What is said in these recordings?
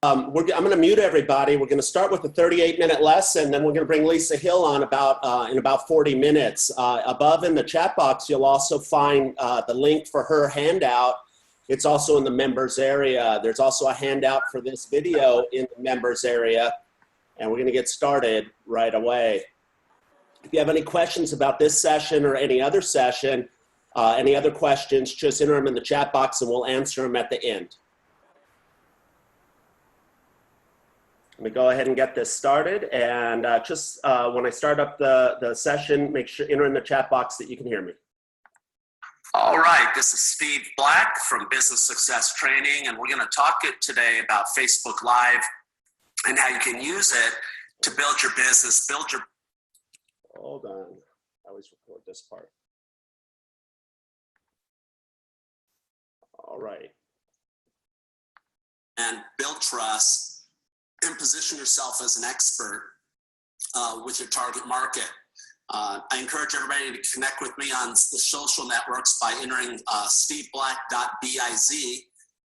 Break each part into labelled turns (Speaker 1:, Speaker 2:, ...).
Speaker 1: I'm going to mute everybody. We're going to start with a 38-minute lesson, then we're going to bring Lisa Hill on in about 40 minutes. Above in the chat box, you'll also find the link for her handout. It's also in the members area. There's also a handout for this video in the members area, and we're going to get started right away. If you have any questions about this session or any other session, any other questions, just enter them in the chat box and we'll answer them at the end. Let me go ahead and get this started, and when I start up the session, make sure enter in the chat box that you can hear me.
Speaker 2: All right, this is Steve Black from Business Success Training, and we're going to talk today about Facebook Live and how you can use it to build your business,
Speaker 1: Hold on, I always record this part. All right.
Speaker 2: And build trust and position yourself as an expert with your target market. I encourage everybody to connect with me on the social networks by entering steveblack.biz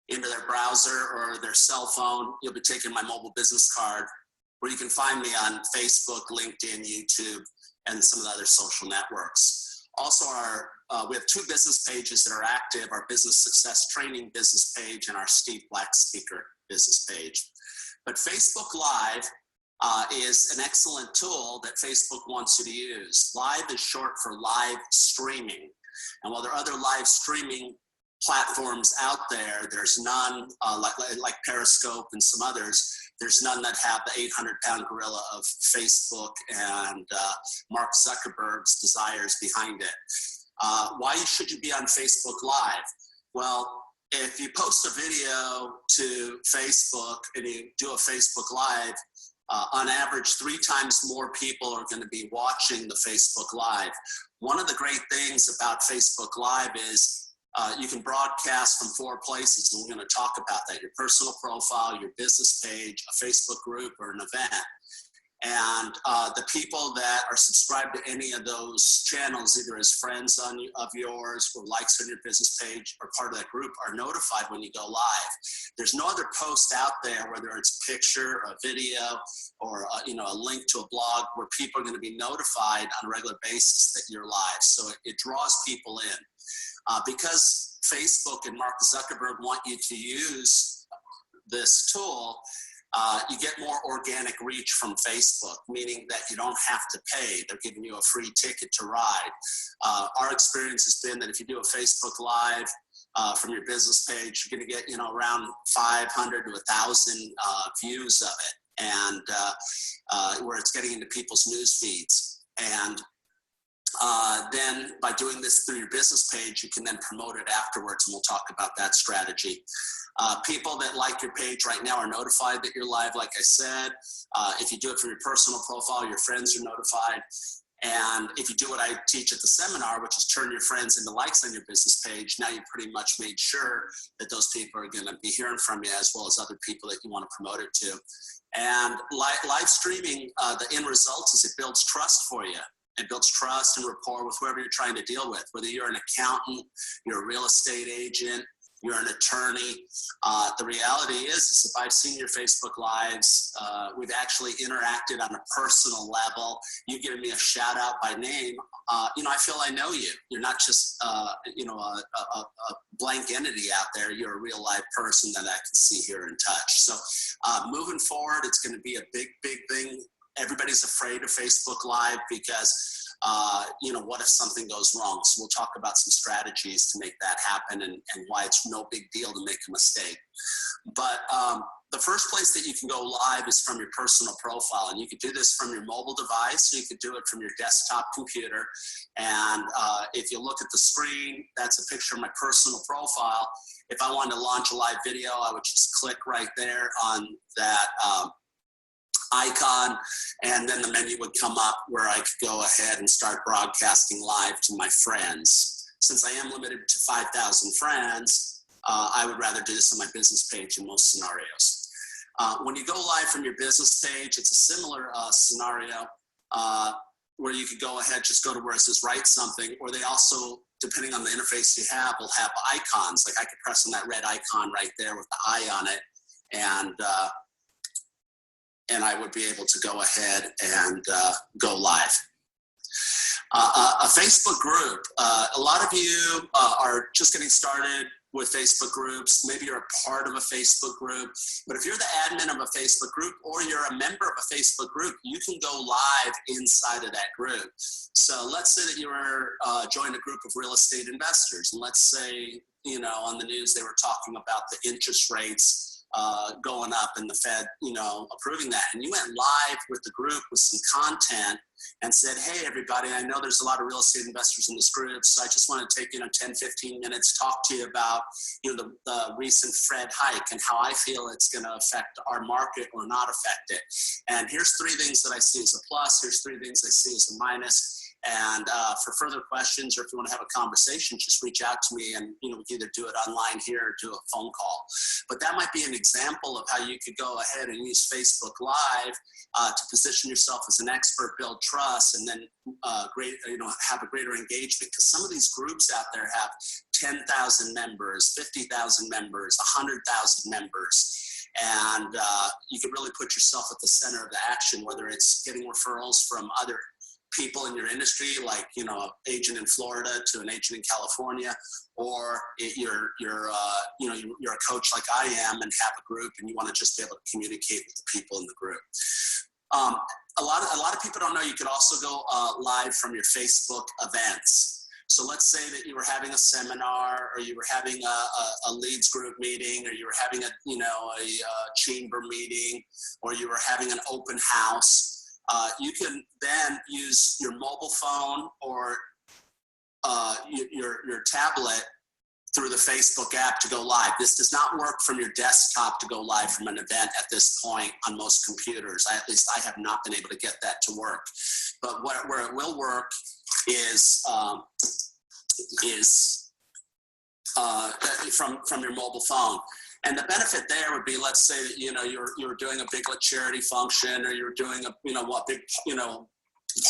Speaker 2: into their browser or their cell phone. You'll be taking my mobile business card, where you can find me on Facebook, LinkedIn, YouTube, and some of the other social networks. Also, we have two business pages that are active: our Business Success Training business page and our Steve Black Speaker business page. But Facebook Live is an excellent tool that Facebook wants you to use. Live is short for live streaming. And while there are other live streaming platforms out there, there's none, like Periscope and some others, there's none that have the 800-pound gorilla of Facebook and Mark Zuckerberg's desires behind it. Why should you be on Facebook Live? Well, if you post a video to Facebook and you do a Facebook Live, on average, 3 times more people are going to be watching the Facebook Live. One of the great things about Facebook Live is you can broadcast from 4 places, and we're going to talk about that: your personal profile, your business page, a Facebook group, or an event. And the people that are subscribed to any of those channels, either as friends of yours or likes on your business page or part of that group, are notified when you go live. There's no other post out there, whether it's a picture, a video, or a link to a blog, where people are going to be notified on a regular basis that you're live. So it draws people in. Because Facebook and Mark Zuckerberg want you to use this tool, you get more organic reach from Facebook, meaning that you don't have to pay. They're giving you a free ticket to ride. Our experience has been that if you do a Facebook Live from your business page, you're going to get around 500 to 1,000 views of it, and where it's getting into people's news feeds. And then by doing this through your business page, you can then promote it afterwards, and we'll talk about that strategy. People that like your page right now are notified that you're live, like I said. If you do it from your personal profile, your friends are notified. And if you do what I teach at the seminar, which is turn your friends into likes on your business page, now you've pretty much made sure that those people are going to be hearing from you, as well as other people that you want to promote it to. And live streaming, the end result is it builds trust for you. It builds trust and rapport with whoever you're trying to deal with, whether you're an accountant, you're a real estate agent, you're an attorney. The reality is if I've seen your Facebook Lives, we've actually interacted on a personal level. You've given me a shout out by name. I feel I know you. You're not just, a blank entity out there. You're a real live person that I can see, hear, and touch. So moving forward, it's going to be a big, big thing. Everybody's afraid of Facebook Live because what if something goes wrong? So we'll talk about some strategies to make that happen and why it's no big deal to make a mistake. But the first place that you can go live is from your personal profile. And you can do this from your mobile device. You can do it from your desktop computer. And if you look at the screen, that's a picture of my personal profile. If I wanted to launch a live video, I would just click right there on that icon, and then the menu would come up where I could go ahead and start broadcasting live to my friends. Since I am limited to 5,000 friends, I would rather do this on my business page in most scenarios. When you go live from your business page, it's a similar scenario where you could go ahead, just go to where it says write something, or they also, depending on the interface you have, will have icons. Like I could press on that red icon right there with the eye on it, and I would be able to go ahead and go live. A Facebook group. A lot of you are just getting started with Facebook groups. Maybe you're a part of a Facebook group, but if you're the admin of a Facebook group or you're a member of a Facebook group, you can go live inside of that group. So let's say that you were joined a group of real estate investors, and let's say, you know, on the news they were talking about the interest rates going up and the Fed, you know, approving that. And you went live with the group with some content and said, hey, everybody, I know there's a lot of real estate investors in this group, so I just want to take, 10, 15 minutes, talk to you about, the recent Fed hike and how I feel it's going to affect our market or not affect it. And here's 3 things that I see as a plus. Here's 3 things I see as a minus. And for further questions, or if you want to have a conversation, just reach out to me, and we can either do it online here or do a phone call. But that might be an example of how you could go ahead and use Facebook Live to position yourself as an expert, build trust, and then have a greater engagement. Because some of these groups out there have 10,000 members, 50,000 members, 100,000 members. And you could really put yourself at the center of the action, whether it's getting referrals from other people in your industry, like an agent in Florida to an agent in California, or you're a coach like I am and have a group and you want to just be able to communicate with the people in the group. A lot of people don't know you could also go live from your Facebook events. So let's say that you were having a seminar, or you were having a leads group meeting, or you were having a chamber meeting, or you were having an open house. You can then use your mobile phone or your tablet through the Facebook app to go live. This does not work from your desktop to go live from an event at this point on most computers. At least I have not been able to get that to work. But where it will work is from your mobile phone. And the benefit there would be, let's say that you're doing a big charity function, or you're doing a big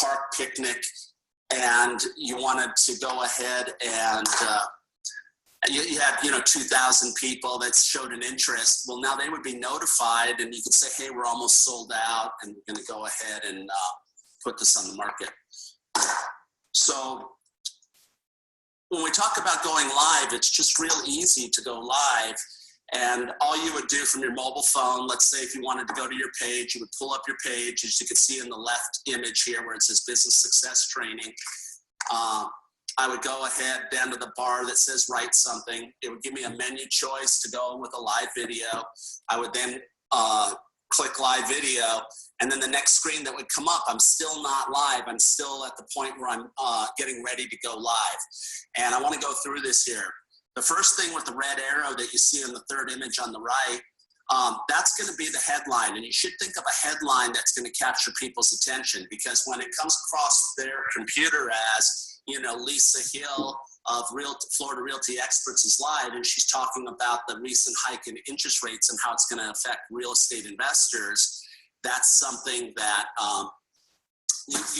Speaker 2: park picnic, and you wanted to go ahead and you had 2,000 people that showed an interest. Well, now they would be notified, and you could say, hey, we're almost sold out, and we're going to go ahead and put this on the market. So when we talk about going live, it's just real easy to go live. And all you would do from your mobile phone, let's say if you wanted to go to your page, you would pull up your page, as you can see in the left image here where it says Business Success Training. I would go ahead down to the bar that says Write Something. It would give me a menu choice to go with a live video. I would then click Live Video, and then the next screen that would come up, I'm still not live. I'm still at the point where I'm getting ready to go live. And I want to go through this here. The first thing with the red arrow that you see in the third image on the right, that's going to be the headline. And you should think of a headline that's going to capture people's attention, because when it comes across their computer as, Lisa Hill of Florida Realty Experts is live, and she's talking about the recent hike in interest rates and how it's going to affect real estate investors, that's something that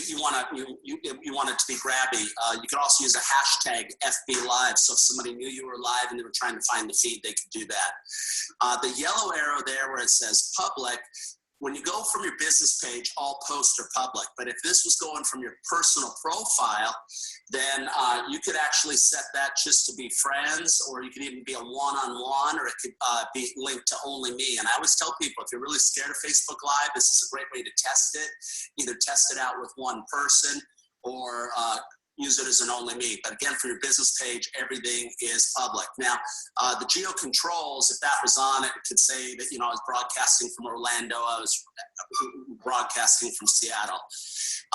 Speaker 2: you want it to be grabby. You could also use a hashtag FB Live. So if somebody knew you were live and they were trying to find the feed, they could do that. The yellow arrow there where it says public, when you go from your business page, all posts are public. But if this was going from your personal profile, then you could actually set that just to be friends, or you could even be a one-on-one, or it could be linked to only me. And I always tell people, if you're really scared of Facebook Live, this is a great way to test it. Either test it out with one person, or use it as an only me. But again, for your business page, everything is public. Now, the geo controls, if that was on, it could say that, I was broadcasting from Orlando, I was broadcasting from Seattle.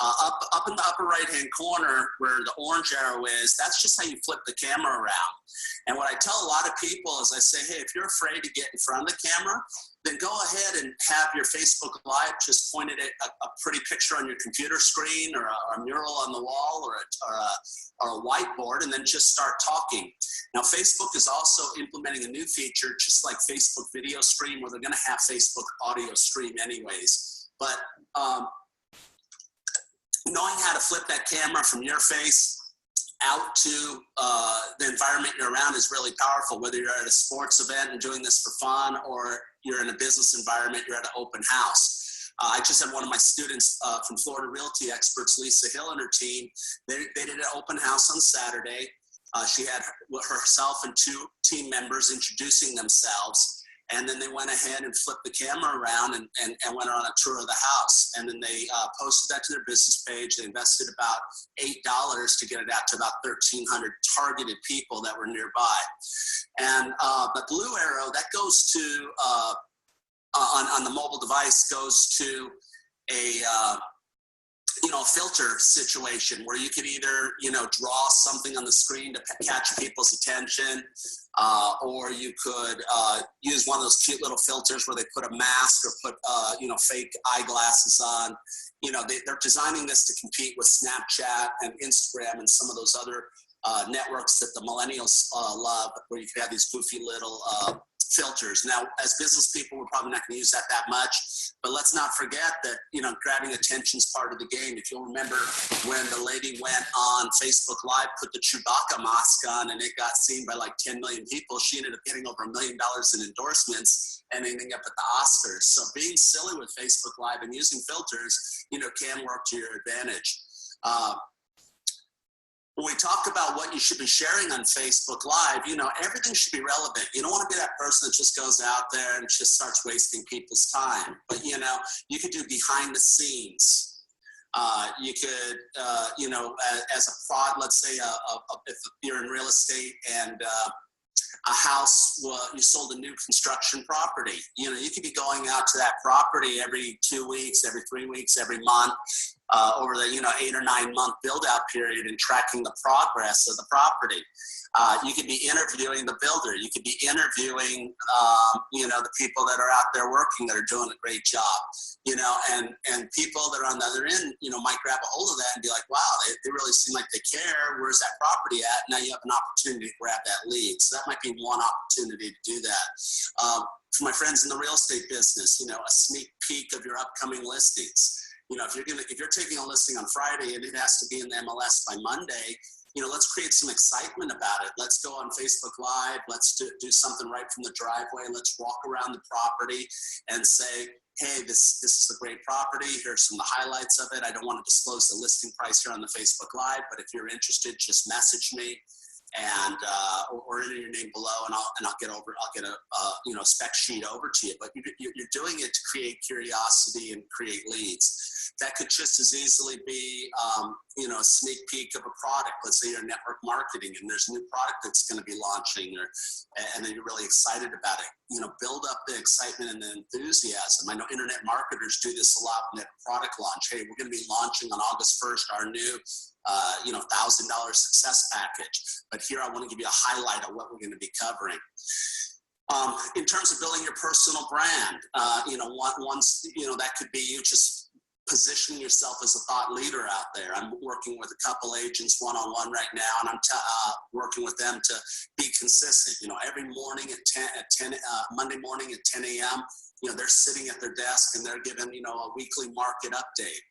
Speaker 2: Up in the upper right-hand corner where the orange arrow is, that's just how you flip the camera around. And what I tell a lot of people is I say, hey, if you're afraid to get in front of the camera, then go ahead and have your Facebook Live just pointed at a pretty picture on your computer screen, or a mural on the wall, or a whiteboard, and then just start talking. Now, Facebook is also implementing a new feature, just like Facebook Video Stream, where they're going to have Facebook Audio Stream anyways. But knowing how to flip that camera from your face out to the environment you're around is really powerful, whether you're at a sports event and doing this for fun, or you're in a business environment, you're at an open house. I just had one of my students from Florida Realty Experts, Lisa Hill, and her team. They did an open house on Saturday. She had herself and 2 team members introducing themselves. And then they went ahead and flipped the camera around and went on a tour of the house. And then they posted that to their business page. They invested about $8 to get it out to about 1,300 targeted people that were nearby. And the blue arrow, that goes to, on the mobile device, goes to a filter situation where you could either, draw something on the screen to catch people's attention, or you could use one of those cute little filters where they put a mask or put, fake eyeglasses on. They're designing this to compete with Snapchat and Instagram and some of those other networks that the millennials love, where you could have these goofy little filters. Now, as business people, we're probably not going to use that much, but let's not forget that, grabbing attention is part of the game. If you'll remember when the lady went on Facebook Live, put the Chewbacca mask on, and it got seen by like 10 million people, she ended up getting over $1 million in endorsements and ending up at the Oscars. So being silly with Facebook Live and using filters, can work to your advantage. When we talk about what you should be sharing on Facebook Live, everything should be relevant. You don't want to be that person that just goes out there and just starts wasting people's time. But, you could do behind the scenes. You could, as a prod, let's say if you're in real estate and a house, you sold a new construction property. You could be going out to that property every 2 weeks, every 3 weeks, every month, over the 8 or 9 month build out period, and tracking the progress of the property. You could be interviewing the builder. You could be interviewing, the people that are out there working that are doing a great job, and people that are on the other end, might grab a hold of that and be like, wow, they really seem like they care. Where's that property at? Now you have an opportunity to grab that lead. So that might be one opportunity to do that. For my friends in the real estate business, a sneak peek of your upcoming listings. If you're taking a listing on Friday and it has to be in the MLS by Monday, let's create some excitement about it. Let's go on Facebook Live. Let's do something right from the driveway. Let's walk around the property and say, hey, this is a great property. Here's some of the highlights of it. I don't want to disclose the listing price here on the Facebook Live, but if you're interested, just message me and or enter your name below, and I'll get a spec sheet over to you. But you're doing it to create curiosity and create leads. That could just as easily be a sneak peek of a product. Let's say you're network marketing and there's a new product that's going to be launching, and then you're really excited about it. Build up the excitement and the enthusiasm. I know internet marketers do this a lot when they have a product launch. Hey, we're going to be launching on August 1st our new $1,000 success package. But here I want to give you a highlight of what we're going to be covering. In terms of building your personal brand, once that could be you just positioning yourself as a thought leader out there. I'm working with a couple agents one-on-one right now, and I'm working with them to be consistent. Every morning Monday morning at 10 a.m., they're sitting at their desk and they're giving, a weekly market update.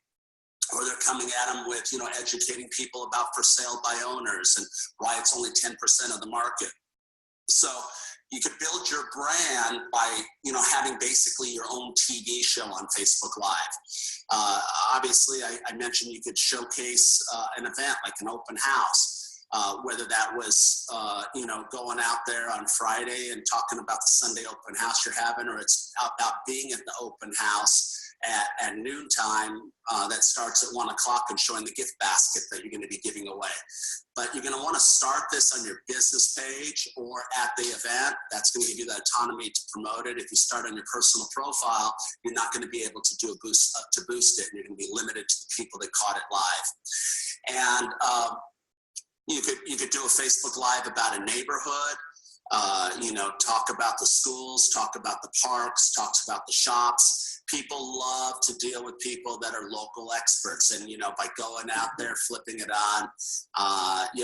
Speaker 2: Or they're coming at them with, educating people about for sale by owners and why it's only 10% of the market. So you could build your brand by, having basically your own TV show on Facebook Live. Obviously, I mentioned you could showcase an event like an open house, whether that was, going out there on Friday and talking about the Sunday open house you're having, or it's about being at the open house at noontime that starts at 1 o'clock and showing the gift basket that you're going to be giving away. But you're going to want to start this on your business page or at the event. That's going to give you the autonomy to promote it. If you start on your personal profile, you're not going to be able to do a boost it. You're going to be limited to the people that caught it live. And you could do a Facebook Live about a neighborhood. Talk about the schools, talk about the parks, talks about the shops. People love to deal with people that are local experts, and by going out there, flipping it on,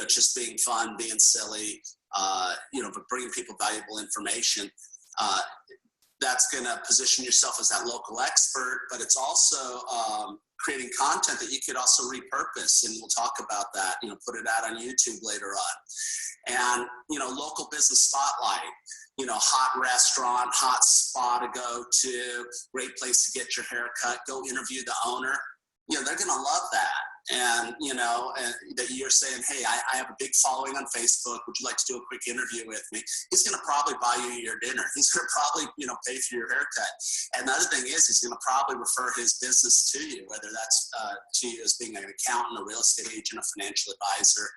Speaker 2: just being fun, being silly, but bringing people valuable information. That's going to position yourself as that local expert, but it's also creating content that you could also repurpose, and we'll talk about that, put it out on YouTube later on. And, local business spotlight, hot restaurant, hot spa to go to, great place to get your hair cut, go interview the owner. They're going to love that. And, that you're saying, hey, I have a big following on Facebook. Would you like to do a quick interview with me? He's going to probably buy you your dinner. He's going to probably, pay for your haircut. And the other thing is, he's going to probably refer his business to you, whether that's to you as being an accountant, a real estate agent, a financial advisor.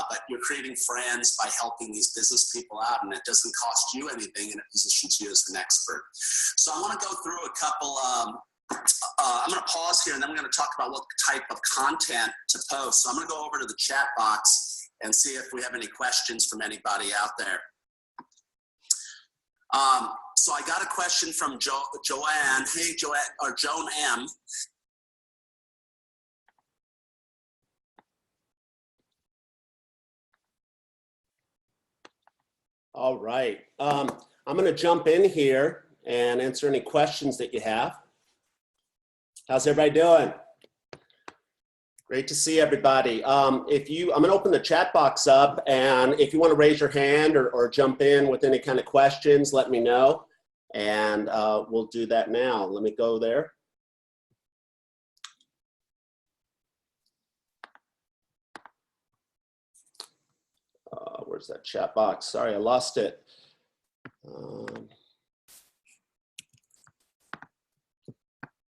Speaker 2: But you're creating friends by helping these business people out, and it doesn't cost you anything, and it positions you as an expert. So I want to go through a couple I'm going to pause here, and then we're going to talk about what type of content to post. So I'm going to go over to the chat box and see if we have any questions from anybody out there. So I got a question from Joanne. Hey, Joanne, or Joan M.
Speaker 1: All right. I'm going to jump in here and answer any questions that you have. How's everybody doing? Great to see everybody. I'm going to open the chat box up, and if you want to raise your hand or jump in with any kind of questions, let me know, and we'll do that now. Let me go there. Where's that chat box? Sorry, I lost it.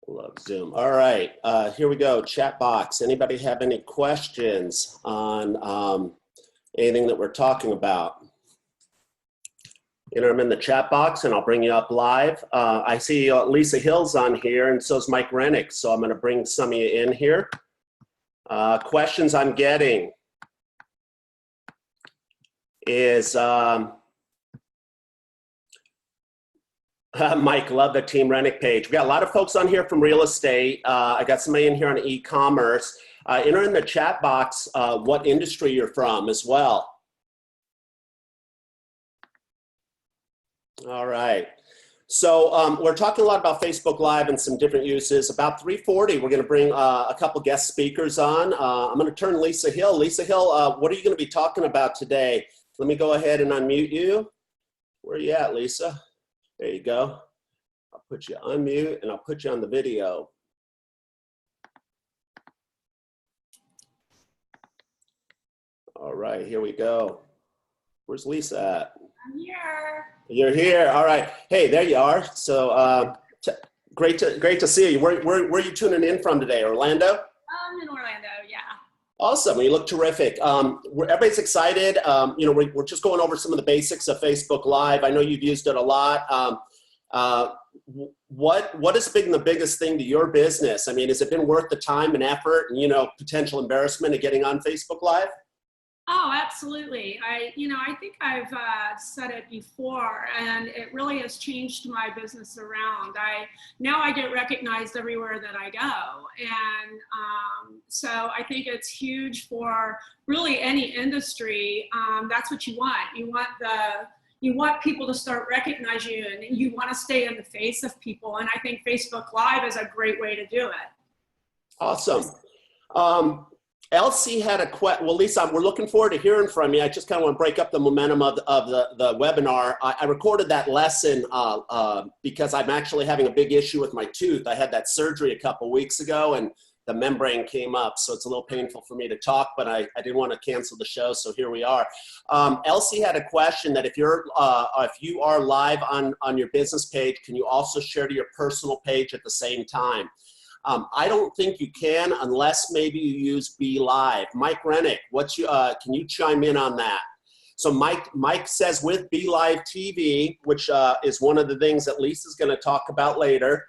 Speaker 1: Love Zoom. All right, here we go. Chat box. Anybody have any questions on anything that we're talking about? Enter them in the chat box, and I'll bring you up live. I see Lisa Hill's on here, and so is Mike Rennick. So I'm going to bring some of you in here. Questions I'm getting is Mike, love the Team Rennick page. We got a lot of folks on here from real estate. I got somebody in here on e-commerce. Enter in the chat box what industry you're from as well. All right. So we're talking a lot about Facebook Live and some different uses. About 3:40, we're going to bring a couple guest speakers on. I'm going to turn Lisa Hill. Lisa Hill, what are you going to be talking about today? Let me go ahead and unmute you. Where are you at, Lisa? There you go. I'll put you on mute, and I'll put you on the video. All right, here we go. Where's Lisa at?
Speaker 3: I'm here.
Speaker 1: You're here. All right. Hey, there you are. So great to see you. Where are you tuning in from today? Orlando?
Speaker 3: I'm in Orlando, yeah.
Speaker 1: Awesome. You look terrific. Everybody's excited. We're just going over some of the basics of Facebook Live. I know you've used it a lot. What has been the biggest thing to your business? I mean, has it been worth the time and effort and, potential embarrassment of getting on Facebook Live?
Speaker 3: Oh, absolutely. I think I've said it before, and it really has changed my business around. Now I get recognized everywhere that I go. And so I think it's huge for really any industry. That's what you want. You want people to start recognizing you, and you want to stay in the face of people. And I think Facebook Live is a great way to do it.
Speaker 1: Awesome. Elsie had a question. Well, Lisa, we're looking forward to hearing from you. I just kind of want to break up the momentum of the webinar. I recorded that lesson because I'm actually having a big issue with my tooth. I had that surgery a couple weeks ago, and the membrane came up, so it's a little painful for me to talk, but I didn't want to cancel the show, so here we are. Elsie had a question that if you are live on your business page, can you also share to your personal page at the same time? I don't think you can unless maybe you use Be Live. Mike Rennick, can you chime in on that? So Mike says with Be Live TV, which is one of the things that Lisa's going to talk about later,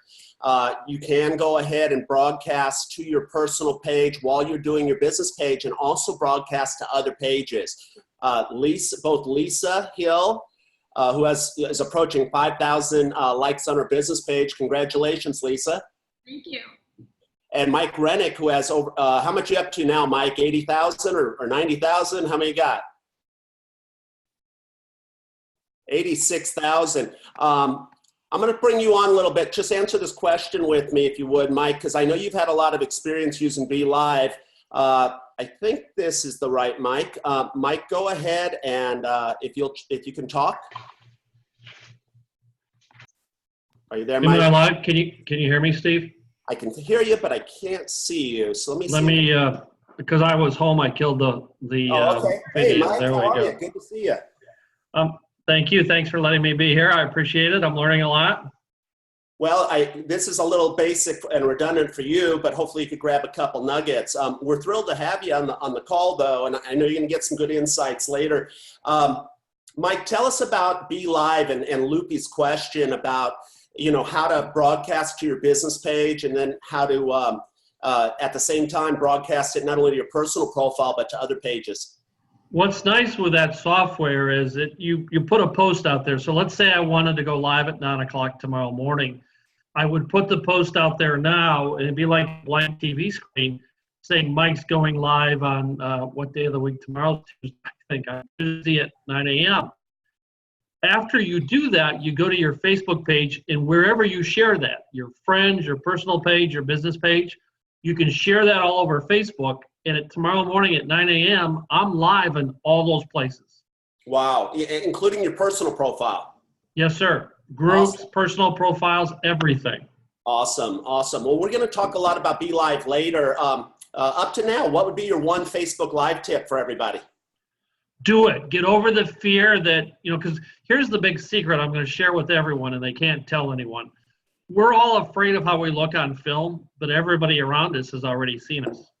Speaker 1: you can go ahead and broadcast to your personal page while you're doing your business page, and also broadcast to other pages. Both Lisa Hill, who is approaching 5,000 likes on her business page. Congratulations, Lisa.
Speaker 3: Thank you.
Speaker 1: And Mike Rennick, who has over, how much you up to now, Mike? 80,000 or 90,000? How many you got? 86,000. I'm going to bring you on a little bit. Just answer this question with me, if you would, Mike, because I know you've had a lot of experience using Be Live. I think this is the right mic. Mike, go ahead, and if you can talk. Are you there, Mike?
Speaker 4: Am I live? Can you hear me, Steve?
Speaker 1: I can hear you, but I can't see you. So let me see.
Speaker 4: Let me because I was home, I killed the
Speaker 1: Oh, okay. Hey,
Speaker 4: video.
Speaker 1: Mike,
Speaker 4: There
Speaker 1: how
Speaker 4: we
Speaker 1: are
Speaker 4: go.
Speaker 1: you? Good to see you.
Speaker 4: Thank you. Thanks for letting me be here. I appreciate it. I'm learning a lot.
Speaker 1: Well, this is a little basic and redundant for you, but hopefully you could grab a couple nuggets. We're thrilled to have you on the call, though, and I know you're going to get some good insights later. Mike, tell us about Be Live and Loopy's question about, you know, how to broadcast to your business page, and then how to, at the same time, broadcast it not only to your personal profile, but to other pages.
Speaker 4: What's nice with that software is that you put a post out there. So let's say I wanted to go live at 9 o'clock tomorrow morning. I would put the post out there now, and it'd be like a blank TV screen saying Mike's going live on what day of the week tomorrow, Tuesday, I think, on Tuesday at 9 a.m. After you do that, you go to your Facebook page, and wherever you share that, your friends, your personal page, your business page, you can share that all over Facebook. And tomorrow morning at 9 a.m., I'm live in all those places.
Speaker 1: Wow, including your personal profile.
Speaker 4: Yes, sir. Groups,
Speaker 1: Awesome.
Speaker 4: Personal profiles, everything.
Speaker 1: Awesome, awesome. Well, we're going to talk a lot about Be Live later. Up to now, what would be your one Facebook Live tip for everybody?
Speaker 4: Do it. Get over the fear that, you know, because here's the big secret I'm going to share with everyone, and they can't tell anyone. We're all afraid of how we look on film, but everybody around us has already seen us.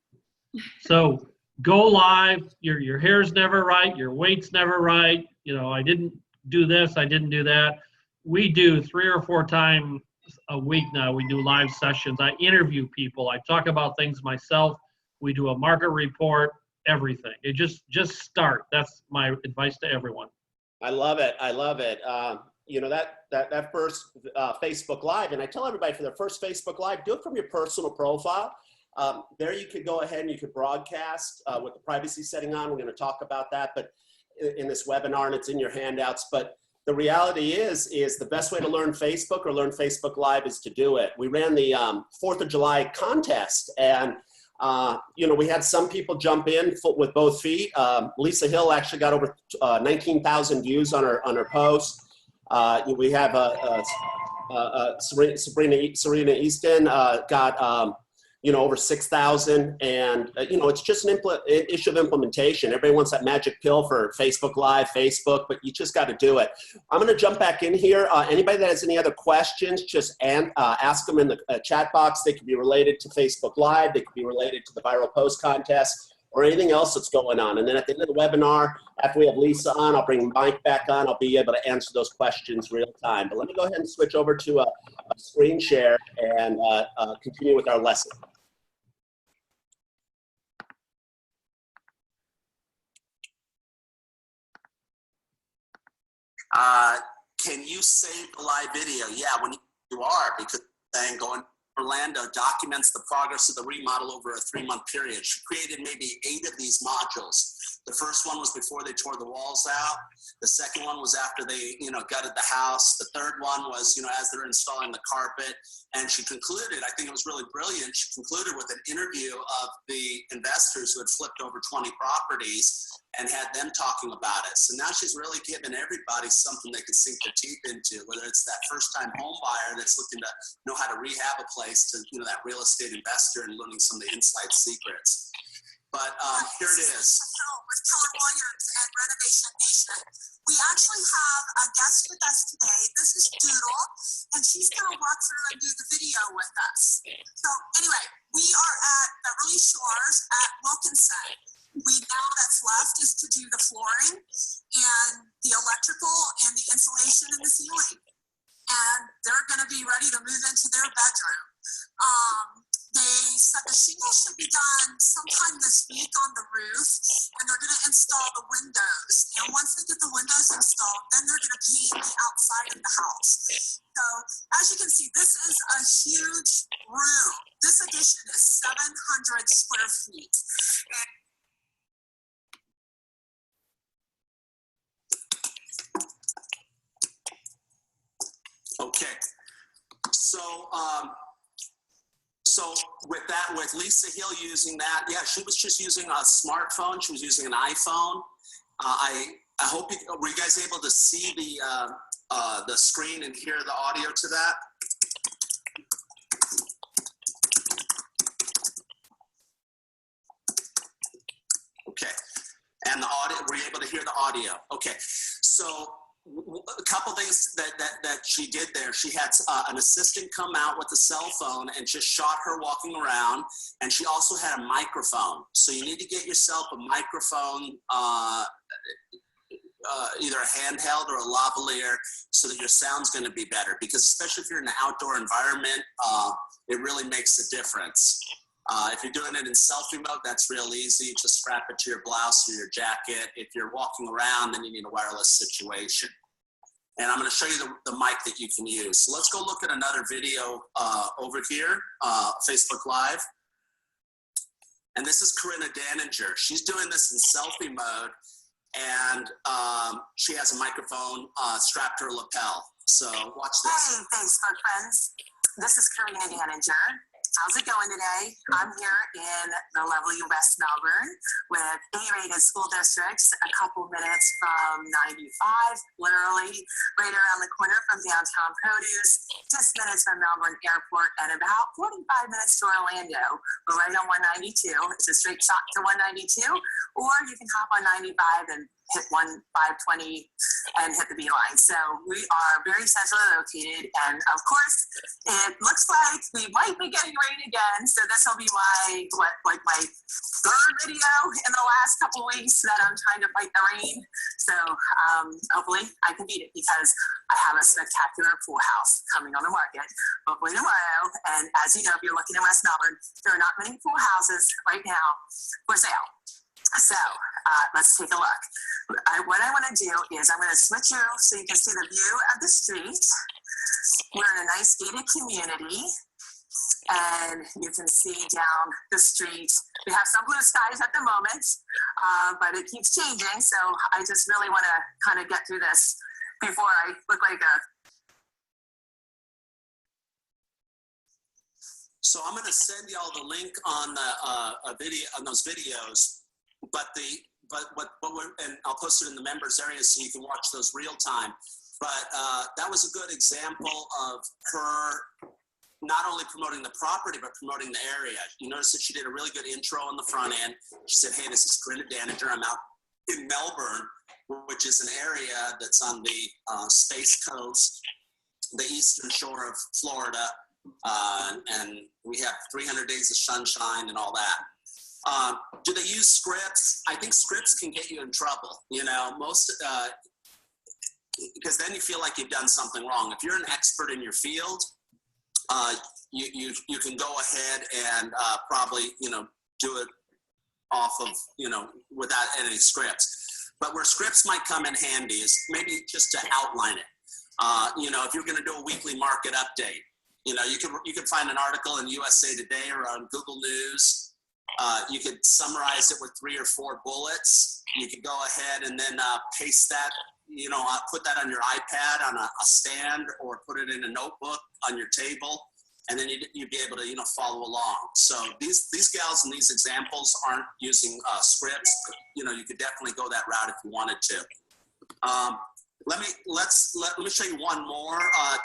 Speaker 4: So go live. Your hair's never right. Your weight's never right. You know, I didn't do this. I didn't do that. We do 3 or 4 times a week now. We do live sessions. I interview people. I talk about things myself. We do a market report, everything. It just start. That's my advice to everyone.
Speaker 1: I love it. I love it. You know, that first Facebook Live, and I tell everybody for their first Facebook Live, do it from your personal profile. There you could go ahead and you could broadcast with the privacy setting on. We're going to talk about that, but in this webinar, and it's in your handouts. But the reality is the best way to learn Facebook or learn Facebook Live is to do it. We ran the 4th of July contest, and you know, we had some people jump in with both feet. Lisa Hill actually got over 19,000 views on her post. We have Serena Easton got you know, over 6,000, and you know, it's just an issue of implementation. Everybody wants that magic pill for Facebook Live, Facebook, but you just got to do it. I'm going to jump back in here. Anybody that has any other questions, just ask them in the chat box. They could be related to Facebook Live, they could be related to the viral post contest, or anything else that's going on. And then at the end of the webinar, after we have Lisa on, I'll bring Mike back on. I'll be able to answer those questions real time. But let me go ahead and switch over to a screen share and continue with our lesson.
Speaker 2: Can you save the live video? Yeah, when you are, because then going Orlando documents the progress of the remodel over a 3-month period. She created maybe 8 of these modules. The first one was before they tore the walls out. The second one was after they, you know, gutted the house. The third one was, you know, as they're installing the carpet. And she concluded, I think it was really brilliant, she concluded with an interview of the investors who had flipped over 20 properties and had them talking about it. So now she's really giving everybody something they can sink their teeth into, whether it's that first-time home buyer that's looking to know how to rehab a place, to, you know, that real estate investor and learning some of the inside secrets. But here it is.
Speaker 5: With Keller Williams and Renovation Nation. We actually have a guest with us today. This is Doodle, and she's going to walk through and do the video with us. So anyway, we are at Beverly Shores at Wilkinson. Now that's left is to do the flooring and the electrical and the insulation in the ceiling. And they're going to be ready to move into their bedroom. They said the shingles should be done sometime this week on the roof, and they're going to install the windows. And once they get the windows installed, then they're going to paint the outside of the house. So as you can see, this is a huge room. This addition is 700 square feet. And
Speaker 2: Okay. So, so with that, with Lisa Hill using that, yeah, she was just using a smartphone. She was using an iPhone. I hope were you guys able to see the screen and hear the audio to that? Okay. And the audio, were you able to hear the audio? Okay. So a couple things that she did there. She had an assistant come out with a cell phone and just shot her walking around. And she also had a microphone. So you need to get yourself a microphone, either a handheld or a lavalier, so that your sound's going to be better. Because especially if you're in an outdoor environment, it really makes a difference. If you're doing it in selfie mode, that's real easy. Just strap it to your blouse or your jacket. If you're walking around, then you need a wireless situation. And I'm going to show you the mic that you can use. So let's go look at another video over here, Facebook Live. And this is Corinna Daninger. She's doing this in selfie mode, and she has a microphone strapped to her lapel. So watch this.
Speaker 5: Hey, Facebook friends. This is Corinna Daninger. How's it going today? I'm here in the lovely West Melbourne with A-rated school districts, a couple minutes from 95, literally right around the corner from downtown Produce, 6 minutes from Melbourne Airport, and about 45 minutes to Orlando. We're right on 192. It's a straight shot to 192, or you can hop on 95 and hit 520 and hit the beeline. So we are very centrally located, and of course, it looks like we might be getting rain again. So this will be my third video in the last couple weeks that I'm trying to fight the rain. So hopefully I can beat it, because I have a spectacular pool house coming on the market hopefully tomorrow. And as you know, if you're looking in West Melbourne, there are not many pool houses right now for sale. So let's take a look. What I want to do is I'm going to switch you so you can see the view of the street. We're in a nice gated community, and you can see down the street. We have some blue skies at the moment, but it keeps changing. So I just really want to kind of get through this before I look like a...
Speaker 2: So I'm going to send y'all the link on the video, on those videos. But and I'll post it in the members area so you can watch those real time. But that was a good example of her not only promoting the property, but promoting the area. You notice that she did a really good intro on the front end. She said, hey, this is Corinna Daninger. I'm out in Melbourne, which is an area that's on the Space Coast, the eastern shore of Florida. And we have 300 days of sunshine and all that. Do they use scripts? I think scripts can get you in trouble, you know, because then you feel like you've done something wrong. If you're an expert in your field, you can go ahead and probably, you know, do it off of, you know, without any scripts. But where scripts might come in handy is maybe just to outline it. You know, if you're going to do a weekly market update, you know, you can find an article in USA Today or on Google News. You could summarize it with 3 or 4 bullets. You could go ahead and then paste that, you know, put that on your iPad on a stand, or put it in a notebook on your table, and then you'd be able to, you know, follow along. So these gals in these examples aren't using scripts, but, you know, you could definitely go that route if you wanted to. Let me show you one more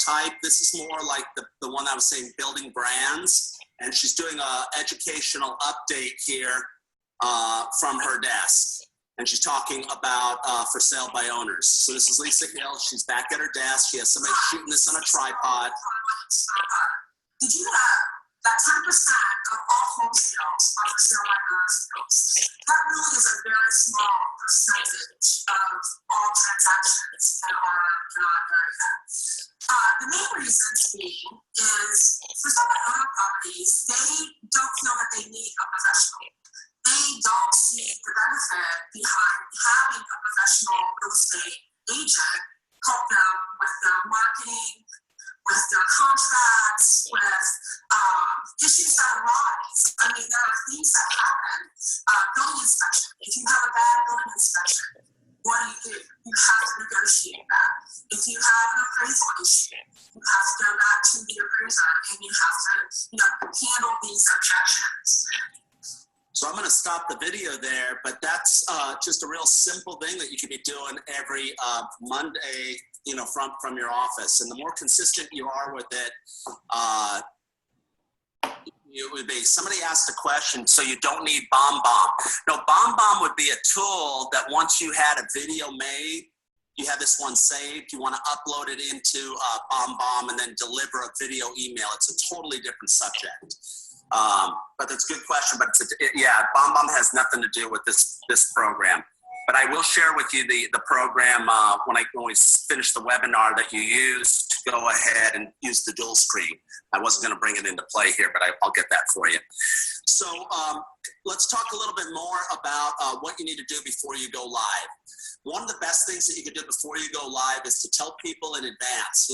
Speaker 2: type. This is more like the one I was saying, building brands. And she's doing an educational update here from her desk. And she's talking about for sale by owners. So this is Lisa Hill. She's back at her desk. She has somebody shooting this on a tripod.
Speaker 5: Did you know that 10% of all home sales are for sale by owners? That really is a very small percentage of all transactions in our area. The main reasons being is for some of our properties, they don't feel that they need a professional. They don't see the benefit behind having a professional real estate agent help them with their marketing, with their contracts, with issues that arise. I mean, there are things that happen. Building inspection. If you have a bad building inspection, what do? You have to negotiate that. If you have an appraisal issue. You have to go back to the appraiser and you have to, handle these objections.
Speaker 2: So I'm going to stop the video there, but that's just a real simple thing that you could be doing every Monday, from your office. And the more consistent you are with it, it would be, somebody asked a question, so you don't need BombBomb. No, BombBomb would be a tool that once you had a video made, you have this one saved, you want to upload it into BombBomb and then deliver a video email. It's a totally different subject. But that's a good question, but BombBomb has nothing to do with this program. But I will share with you the program when we finish the webinar that you use to go ahead and use the dual screen. I wasn't going to bring it into play here, but I'll get that for you. So let's talk a little bit more about what you need to do before you go live. One of the best things that you can do before you go live is to tell people in advance,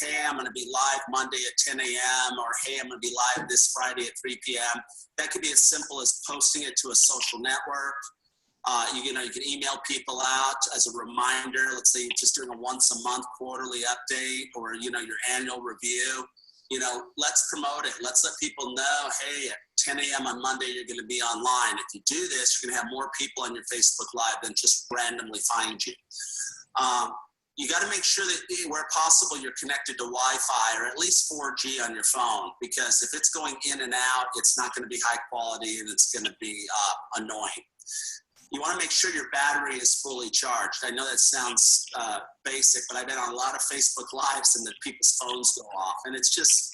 Speaker 2: hey, I'm going to be live Monday at 10 a.m. or hey, I'm going to be live this Friday at 3 p.m. That could be as simple as posting it to a social network. You can email people out as a reminder. Let's say you're just doing a once a month quarterly update or, your annual review. Let's promote it. Let's let people know, hey, at 10 a.m. on Monday, you're going to be online. If you do this, you're going to have more people on your Facebook Live than just randomly find you. You got to make sure that where possible, you're connected to Wi-Fi or at least 4G on your phone, because if it's going in and out, it's not going to be high quality and it's going to be annoying. You want to make sure your battery is fully charged. I know that sounds basic, but I've been on a lot of Facebook Lives and the people's phones go off. And it's just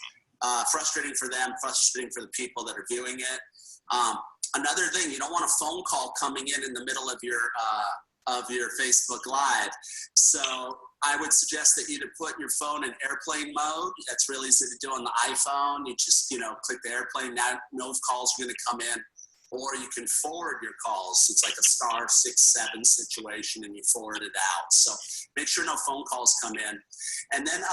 Speaker 2: frustrating for them, frustrating for the people that are viewing it. Another thing, you don't want a phone call coming in the middle of your Facebook Live. So I would suggest that you put your phone in airplane mode. That's really easy to do on the iPhone. You just, click the airplane. Now no calls are going to come in. Or you can forward your calls. It's like a *6-7 situation and you forward it out. So make sure no phone calls come in. And then,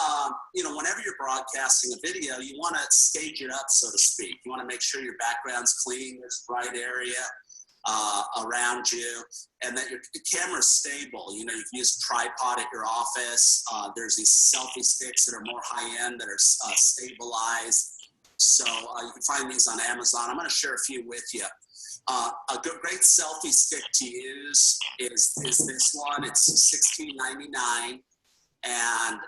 Speaker 2: whenever you're broadcasting a video, you want to stage it up, so to speak. You want to make sure your background's clean, there's a bright area around you, and that your camera's stable. You can use a tripod at your office. There's these selfie sticks that are more high-end that are stabilized. So you can find these on Amazon. I'm going to share a few with you. A great selfie stick to use is this one. It's $16.99, and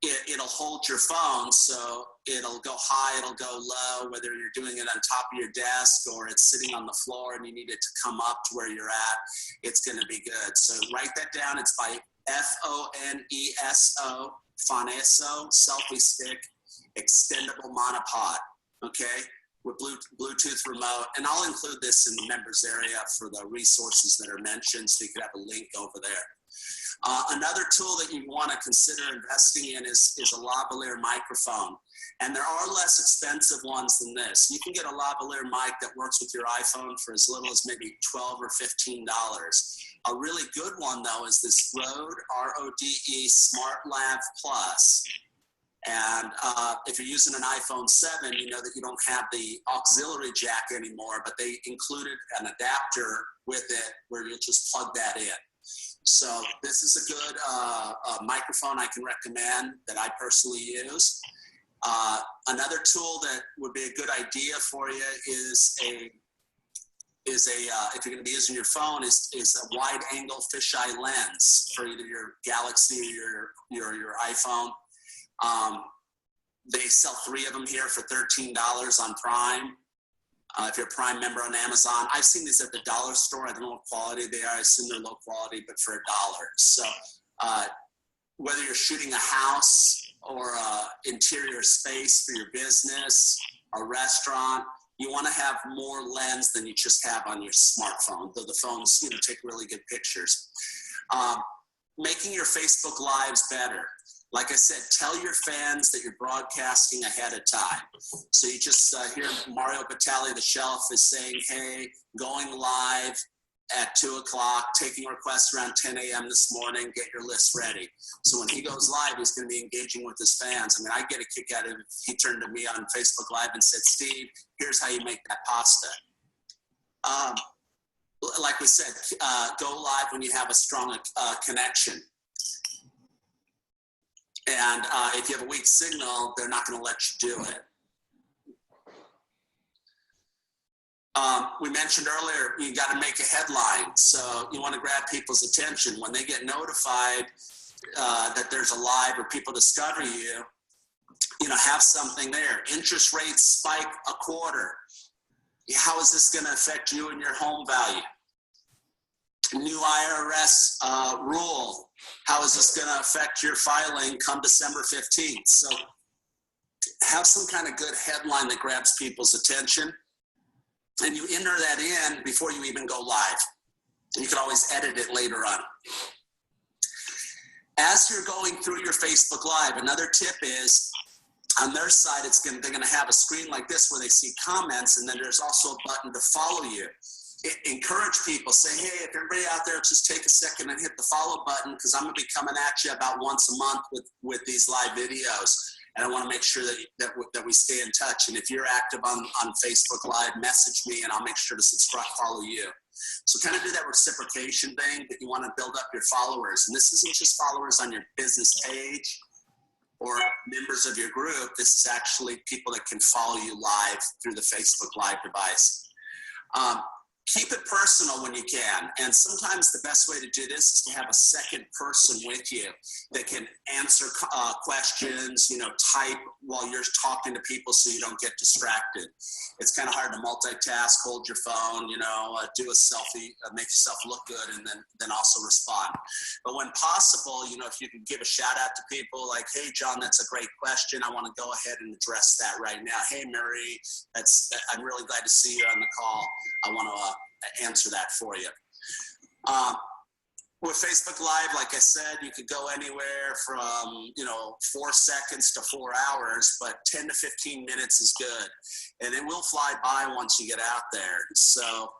Speaker 2: it'll hold your phone, so it'll go high, it'll go low, whether you're doing it on top of your desk or it's sitting on the floor and you need it to come up to where you're at. It's going to be good. So write that down. It's by Foneso, Foneso selfie stick, extendable monopod. Okay. With Bluetooth remote, and I'll include this in the members area for the resources that are mentioned, so you can have a link over there. Another tool that you want to consider investing in is a lavalier microphone, and there are less expensive ones than this. You can get a lavalier mic that works with your iPhone for as little as maybe $12 or $15. A really good one though is this Rode RODE Smart Lav Plus. And if you're using an iPhone 7, you know that you don't have the auxiliary jack anymore, but they included an adapter with it where you'll just plug that in. So this is a good microphone I can recommend that I personally use. Another tool that would be a good idea for you is if you're going to be using your phone, is a wide angle fisheye lens for either your Galaxy or your iPhone. They sell 3 of them here for $13 on Prime. If you're a Prime member on Amazon, I've seen these at the dollar store. I don't know what quality they are. I assume they're low quality, but for $1. So whether you're shooting a house or interior space for your business, a restaurant, you want to have more lens than you just have on your smartphone, though the phones take really good pictures. Making your Facebook Lives better. Like I said, tell your fans that you're broadcasting ahead of time. So you just hear Mario Batali, the shelf, is saying, hey, going live at 2 o'clock, taking requests around 10 a.m. this morning, get your list ready. So when he goes live, he's going to be engaging with his fans. I mean, I get a kick out of it if he turned to me on Facebook Live and said, Steve, here's how you make that pasta. Like we said, go live when you have a strong connection. And if you have a weak signal, they're not going to let you do it. We mentioned earlier, you got to make a headline. So you want to grab people's attention. When they get notified that there's a live or people discover you, have something there. Interest rates spike a quarter. How is this going to affect you and your home value? New IRS rule. How is this going to affect your filing come December 15th? So have some kind of good headline that grabs people's attention, and you enter that in before you even go live. You can always edit it later on. As you're going through your Facebook Live, another tip is, on their side, they're going to have a screen like this where they see comments, and then there's also a button to follow you. Encourage people, say, hey, if everybody out there, just take a second and hit the follow button, because I'm going to be coming at you about once a month with these live videos. And I want to make sure that we stay in touch. And if you're active on Facebook Live, message me, and I'll make sure to subscribe, follow you. So kind of do that reciprocation thing, that you want to build up your followers. And this isn't just followers on your business page or members of your group. This is actually people that can follow you live through the Facebook Live device. Keep it personal when you can. And sometimes the best way to do this is to have a second person with you that can answer questions, type while you're talking to people so you don't get distracted. It's kind of hard to multitask, hold your phone, do a selfie, make yourself look good, and then also respond. But when possible, if you can give a shout out to people like, hey, John, that's a great question. I want to go ahead and address that right now. Hey, Mary, I'm really glad to see you on the call. I want to answer that for you. With Facebook Live, like I said, you could go anywhere from 4 seconds to 4 hours, but 10 to 15 minutes is good, and it will fly by once you get out there. So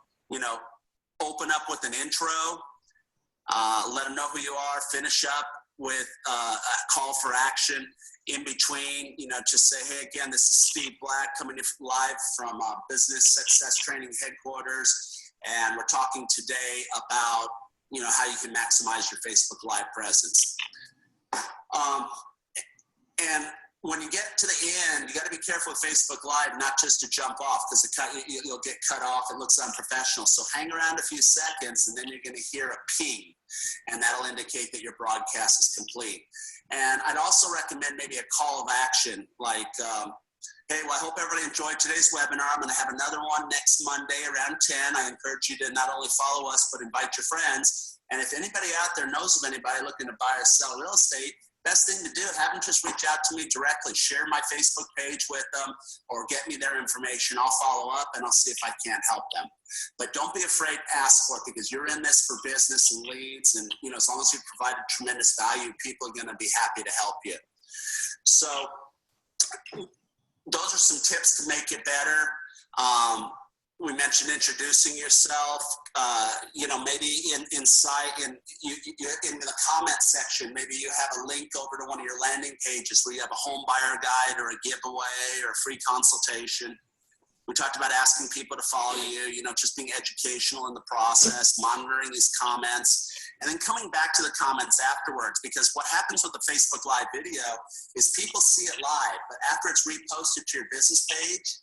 Speaker 2: open up with an intro, let them know who you are, finish up with a call for action in between, just say, hey, again, this is Steve Black coming in live from Business Success Training Headquarters, and we're talking today about, how you can maximize your Facebook Live presence. And when you get to the end, you got to be careful with Facebook Live, not just to jump off, because you'll get cut off. It looks unprofessional. So hang around a few seconds, and then you're going to hear a ping, and that'll indicate that your broadcast is complete. And I'd also recommend maybe a call of action, like, hey, well, I hope everybody enjoyed today's webinar. I'm going to have another one next Monday around 10. I encourage you to not only follow us, but invite your friends. And if anybody out there knows of anybody looking to buy or sell real estate, best thing to do, have them just reach out to me directly. Share my Facebook page with them, or get me their information. I'll follow up, and I'll see if I can't help them. But don't be afraid to ask for it, because you're in this for business and leads. And, as long as you provided tremendous value, people are going to be happy to help you. So those are some tips to make it better. We mentioned introducing yourself. Maybe in the comment section, maybe you have a link over to one of your landing pages where you have a home buyer guide or a giveaway or a free consultation. We talked about asking people to follow you, just being educational in the process, monitoring these comments, and then coming back to the comments afterwards, because what happens with the Facebook Live video is people see it live, but after it's reposted to your business page,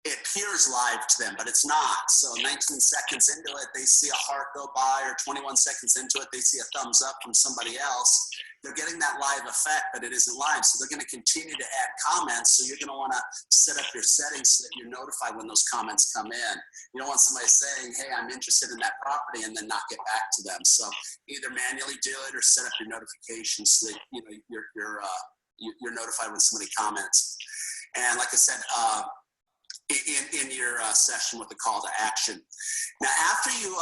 Speaker 2: it appears live to them, but it's not. So 19 seconds into it, they see a heart go by, or 21 seconds into it, they see a thumbs up from somebody else. They're getting that live effect, but it isn't live. So they're going to continue to add comments. So you're going to want to set up your settings so that you're notified when those comments come in. You don't want somebody saying, hey, I'm interested in that property, and then not get back to them. So either manually do it or set up your notifications so that you're notified when somebody comments. And like I said, in your session with the call to action. Now, after you,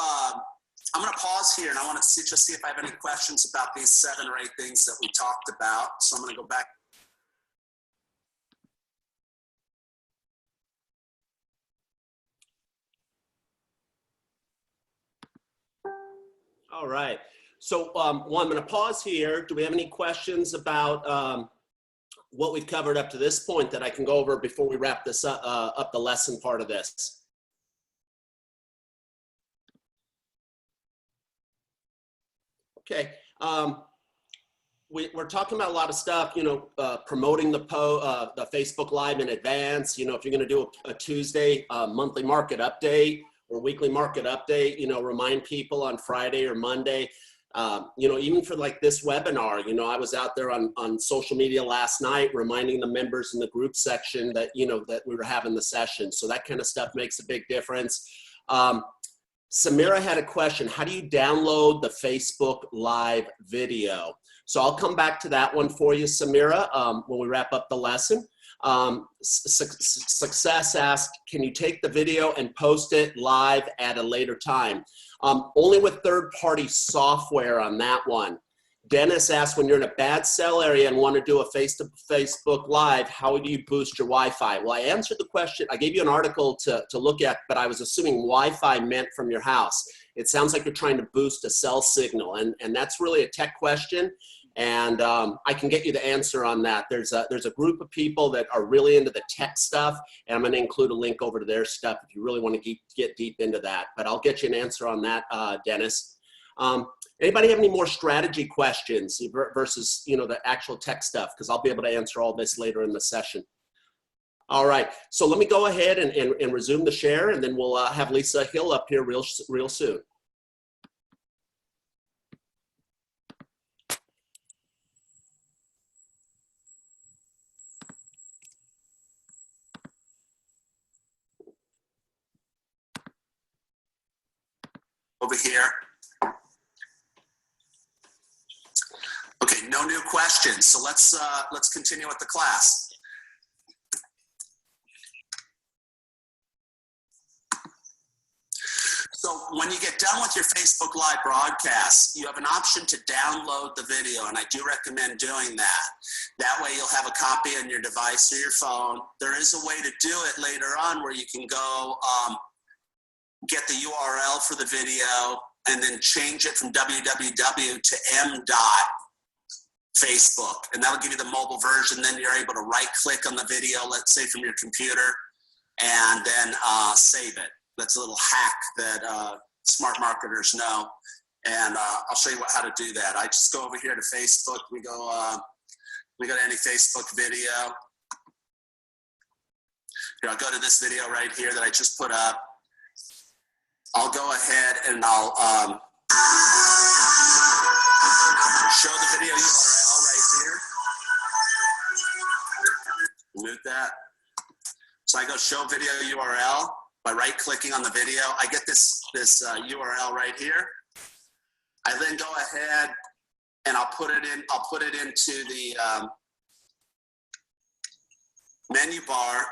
Speaker 2: I'm going to pause here, and I want to see if I have any questions about these 7 or 8 things that we talked about. So I'm going to go back.
Speaker 1: All right. So I'm going to pause here. Do we have any questions about what we've covered up to this point that I can go over before we wrap this up the lesson part of this? Okay. we're talking about a lot of stuff, promoting the Facebook Live in advance. If you're going to do a Tuesday monthly market update or weekly market update, remind people on Friday or Monday. Even for like this webinar, I was out there on social media last night reminding the members in the group section that, that we were having the session. So that kind of stuff makes a big difference. Samira had a question. How do you download the Facebook Live video? So I'll come back to that one for you, Samira, when we wrap up the lesson. Success asked, can you take the video and post it live at a later time? Only with third-party software on that one. Dennis asked, when you're in a bad cell area and want to do a Facebook Live, how do you boost your Wi-Fi? Well, I answered the question. I gave you an article to look at, but I was assuming Wi-Fi meant from your house. It sounds like you're trying to boost a cell signal, and that's really a tech question, and I can get you the answer on that. There's a group of people that are really into the tech stuff, and I'm going to include a link over to their stuff if you really want to get deep into that. But I'll get you an answer on that, Dennis. Anybody have any more strategy questions versus, the actual tech stuff? Because I'll be able to answer all this later in the session. All right, so let me go ahead and resume the share, and then we'll have Lisa Hill up here real soon.
Speaker 2: Over here. Okay, no new questions. So let's continue with the class. So when you get done with your Facebook Live broadcast, you have an option to download the video, and I do recommend doing that. That way you'll have a copy on your device or your phone. There is a way to do it later on where you can go get the URL for the video and then change it from www to m.facebook, and that'll give you the mobile version. Then you're able to right click on the video, let's say from your computer, and then save it. That's a little hack that smart marketers know, and I'll show you how to do that. I just go over here to Facebook. We go to any Facebook video. Here, I'll go to this video right here that I just put up. I'll go ahead and I'll show the video URL right here. Mute that. So I go show video URL by right-clicking on the video. I get this URL right here. I then go ahead and I'll put it into the menu bar.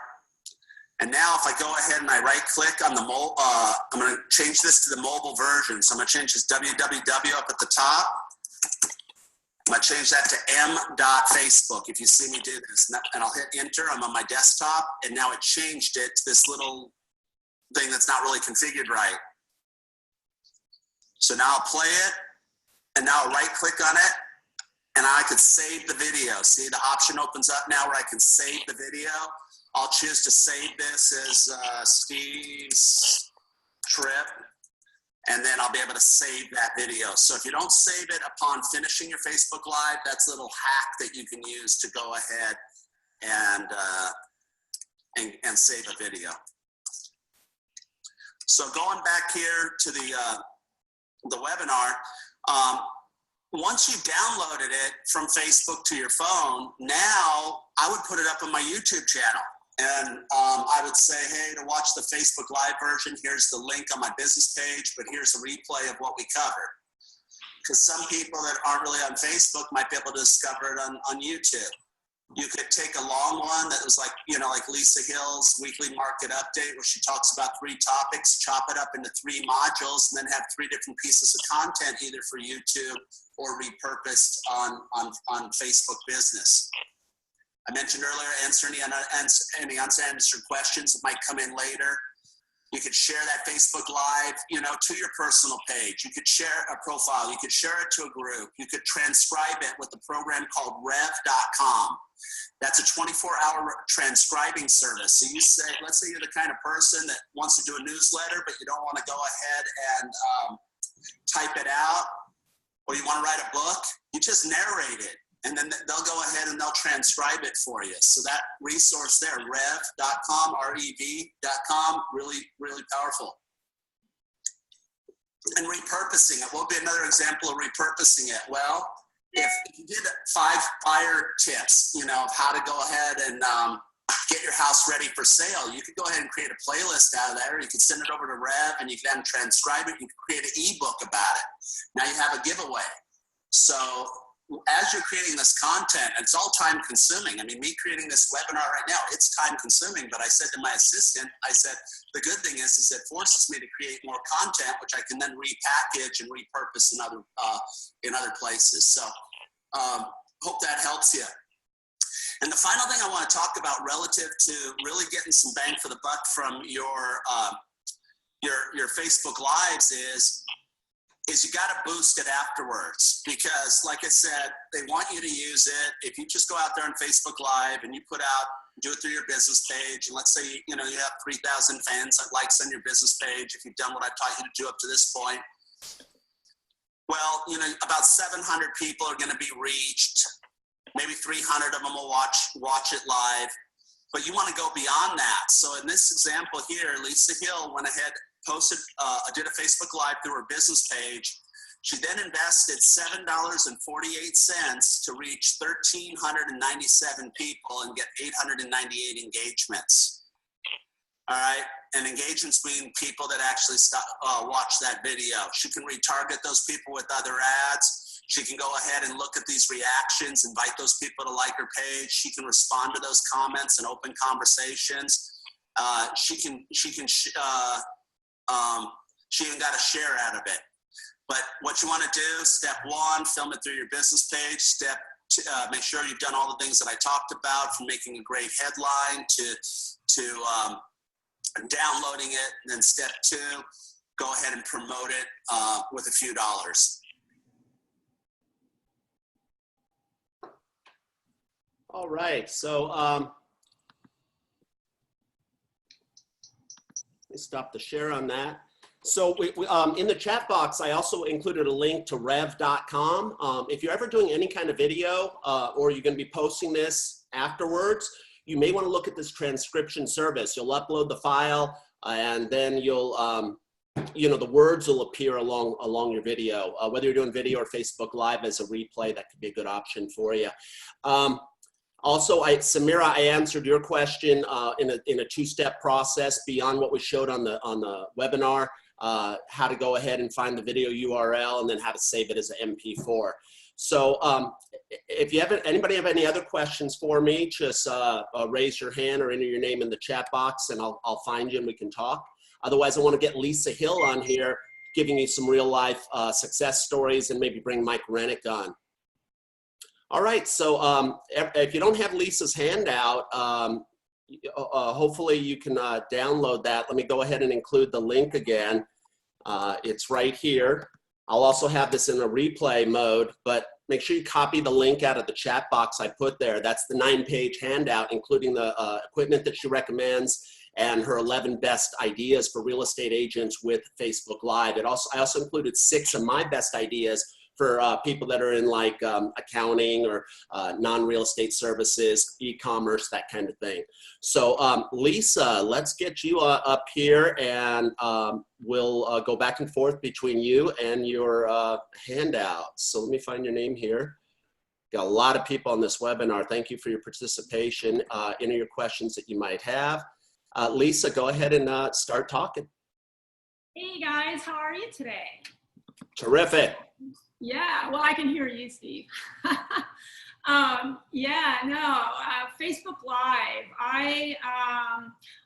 Speaker 2: And now if I go ahead and I right click on the I'm going to change this to the mobile version. So I'm going to change this www up at the top. I'm going to change that to m.facebook if you see me do this. And I'll hit enter. I'm on my desktop, and now it changed it to this little thing that's not really configured right. So now I'll play it, and now I'll right click on it, and I can save the video. See, the option opens up now where I can save the video. I'll choose to save this as Steve's trip, and then I'll be able to save that video. So if you don't save it upon finishing your Facebook Live, that's a little hack that you can use to go ahead and save a video. So going back here to the webinar, once you downloaded it from Facebook to your phone, now I would put it up on my YouTube channel. And I would say, hey, to watch the Facebook Live version, here's the link on my business page, but here's a replay of what we covered. Because some people that aren't really on Facebook might be able to discover it on YouTube. You could take a long one that was like, like Lisa Hill's weekly market update, where she talks about 3 topics, chop it up into 3 modules, and then have 3 different pieces of content, either for YouTube or repurposed on Facebook Business. I mentioned earlier, answer any unanswered questions that might come in later. You could share that Facebook Live, to your personal page. You could share a profile. You could share it to a group. You could transcribe it with a program called rev.com. That's a 24-hour transcribing service. So you say, let's say you're the kind of person that wants to do a newsletter, but you don't want to go ahead and type it out, or you want to write a book. You just narrate it. and then they'll go ahead and they'll transcribe it for you. So that resource there, rev.com, rev.com, really, really powerful. And repurposing it. What would be another example of repurposing it? Well, if you did 5 fire tips, you know, of how to go ahead and get your house ready for sale, you could go ahead and create a playlist out of there. You could send it over to Rev, and you can then transcribe it. You can create an ebook about it. Now you have a giveaway. So as you're creating this content, it's all time consuming. I mean, me creating this webinar right now, it's time consuming, but I said to my assistant, I said, the good thing is it forces me to create more content, which I can then repackage and repurpose in other places. So hope that helps you. And the final thing I want to talk about relative to really getting some bang for the buck from your Facebook Lives is you got to boost it afterwards, because like I said, they want you to use it. If you just go out there on Facebook Live and you do it through your business page, and let's say, you know, you have 3,000 fans that likes on your business page, if you've done what I've taught you to do up to this point, well, you know, about 700 people are going to be reached. Maybe 300 of them will watch it live, but you want to go beyond that. So in this example here, Lisa Hill went ahead, did a Facebook Live through her business page. She then invested $7.48 to reach 1,397 people and get 898 engagements. All right, and engagements mean people that actually watch that video. She can retarget those people with other ads. She can go ahead and look at these reactions, invite those people to like her page. She can respond to those comments and open conversations. She even got a share out of it. But what you want to do, step 1, film it through your business page. Step 2, make sure you've done all the things that I talked about, from making a great headline to downloading it. And then step 2, go ahead and promote it with a few dollars.
Speaker 1: All right, so let me stop the share on that. So in the chat box, I also included a link to rev.com. If you're ever doing any kind of video or you're going to be posting this afterwards, you may want to look at this transcription service. You'll upload the file, and then you'll, you know, the words will appear along your video. Whether you're doing video or Facebook Live as a replay, that could be a good option for you. Also, Samira, I answered your question in a 2-step process beyond what we showed on the webinar. How to go ahead and find the video URL, and then how to save it as an MP4. So if you anybody have any other questions for me, just raise your hand or enter your name in the chat box, and I'll find you and we can talk. Otherwise, I want to get Lisa Hill on here, giving you some real life success stories, and maybe bring Mike Rennick on. All right, so if you don't have Lisa's handout, hopefully you can download that. Let me go ahead and include the link again. It's right here. I'll also have this in a replay mode, but make sure you copy the link out of the chat box I put there. That's the 9-page handout, including the equipment that she recommends and her 11 best ideas for real estate agents with Facebook Live. I also included 6 of my best ideas for people that are in like accounting or non-real estate services, e-commerce, that kind of thing. So Lisa, let's get you up here, and we'll go back and forth between you and your handout. So let me find your name here. Got a lot of people on this webinar. Thank you for your participation. Enter your questions that you might have. Lisa, go ahead and start talking.
Speaker 3: Hey guys, how are you today?
Speaker 1: Terrific.
Speaker 3: Yeah, well, I can hear you, Steve. Yeah, no, Facebook Live.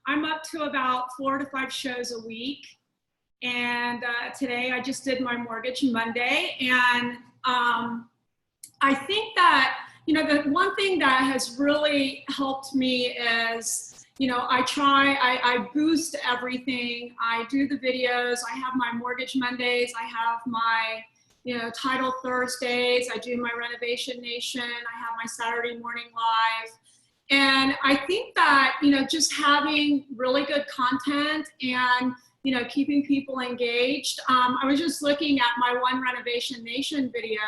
Speaker 3: I'm up to about 4 to 5 shows a week. And today I just did my Mortgage Monday. And I think that, you know, the one thing that has really helped me is, you know, I boost everything. I do the videos. I have my Mortgage Mondays. I have my, you know, Title Thursdays. I do my Renovation Nation. I have my Saturday morning live. And I think that, you know, just having really good content and, you know, keeping people engaged. I was just looking at my One Renovation Nation video,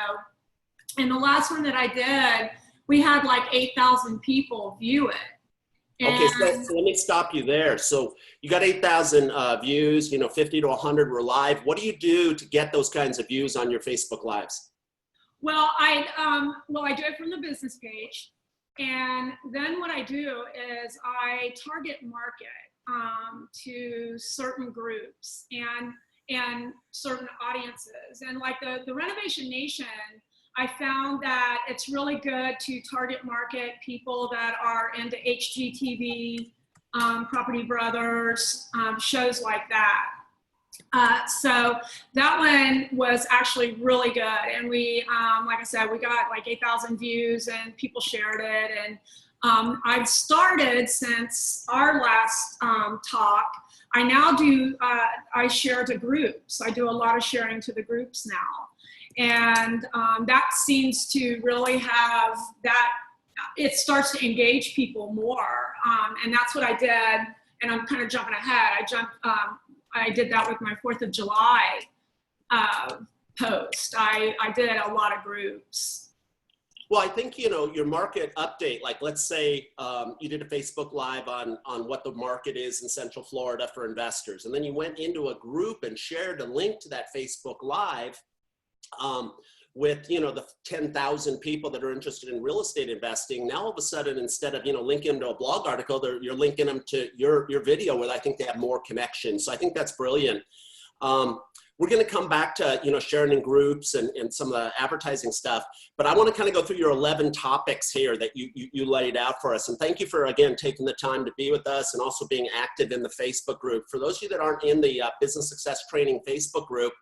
Speaker 3: And the last one that I did, we had like 8,000 people view it.
Speaker 1: Okay, so let me stop you there. So you got 8,000 views, 50 to 100 were live. What do you do to get those kinds of views on your Facebook Lives?
Speaker 3: Well, I do it from the business page. And then what I do is I target market to certain groups and certain audiences. And like the Renovation Nation, I found that it's really good to target market people that are into HGTV, Property Brothers, shows like that. So that one was actually really good. And we, like I said, we got like 8,000 views and people shared it. And I've started since our last talk, I now do, I share to groups. I do a lot of sharing to the groups now. And that seems to really have that, it starts to engage people more. And that's what I did. And I'm kind of jumping ahead. I did that with my 4th of July post. I did a lot of groups.
Speaker 1: Well, I think, your market update, like let's say you did a Facebook Live on what the market is in Central Florida for investors. And then you went into a group and shared a link to that Facebook Live with, the 10,000 people that are interested in real estate investing. Now, all of a sudden, instead of, linking them to a blog article, you're linking them to your video where I think they have more connections. So I think that's brilliant. We're going to come back to, sharing in groups and some of the advertising stuff, but I want to kind of go through your 11 topics here that you laid out for us. And thank you for, again, taking the time to be with us and also being active in the Facebook group. For those of you that aren't in the Business Success Training Facebook group,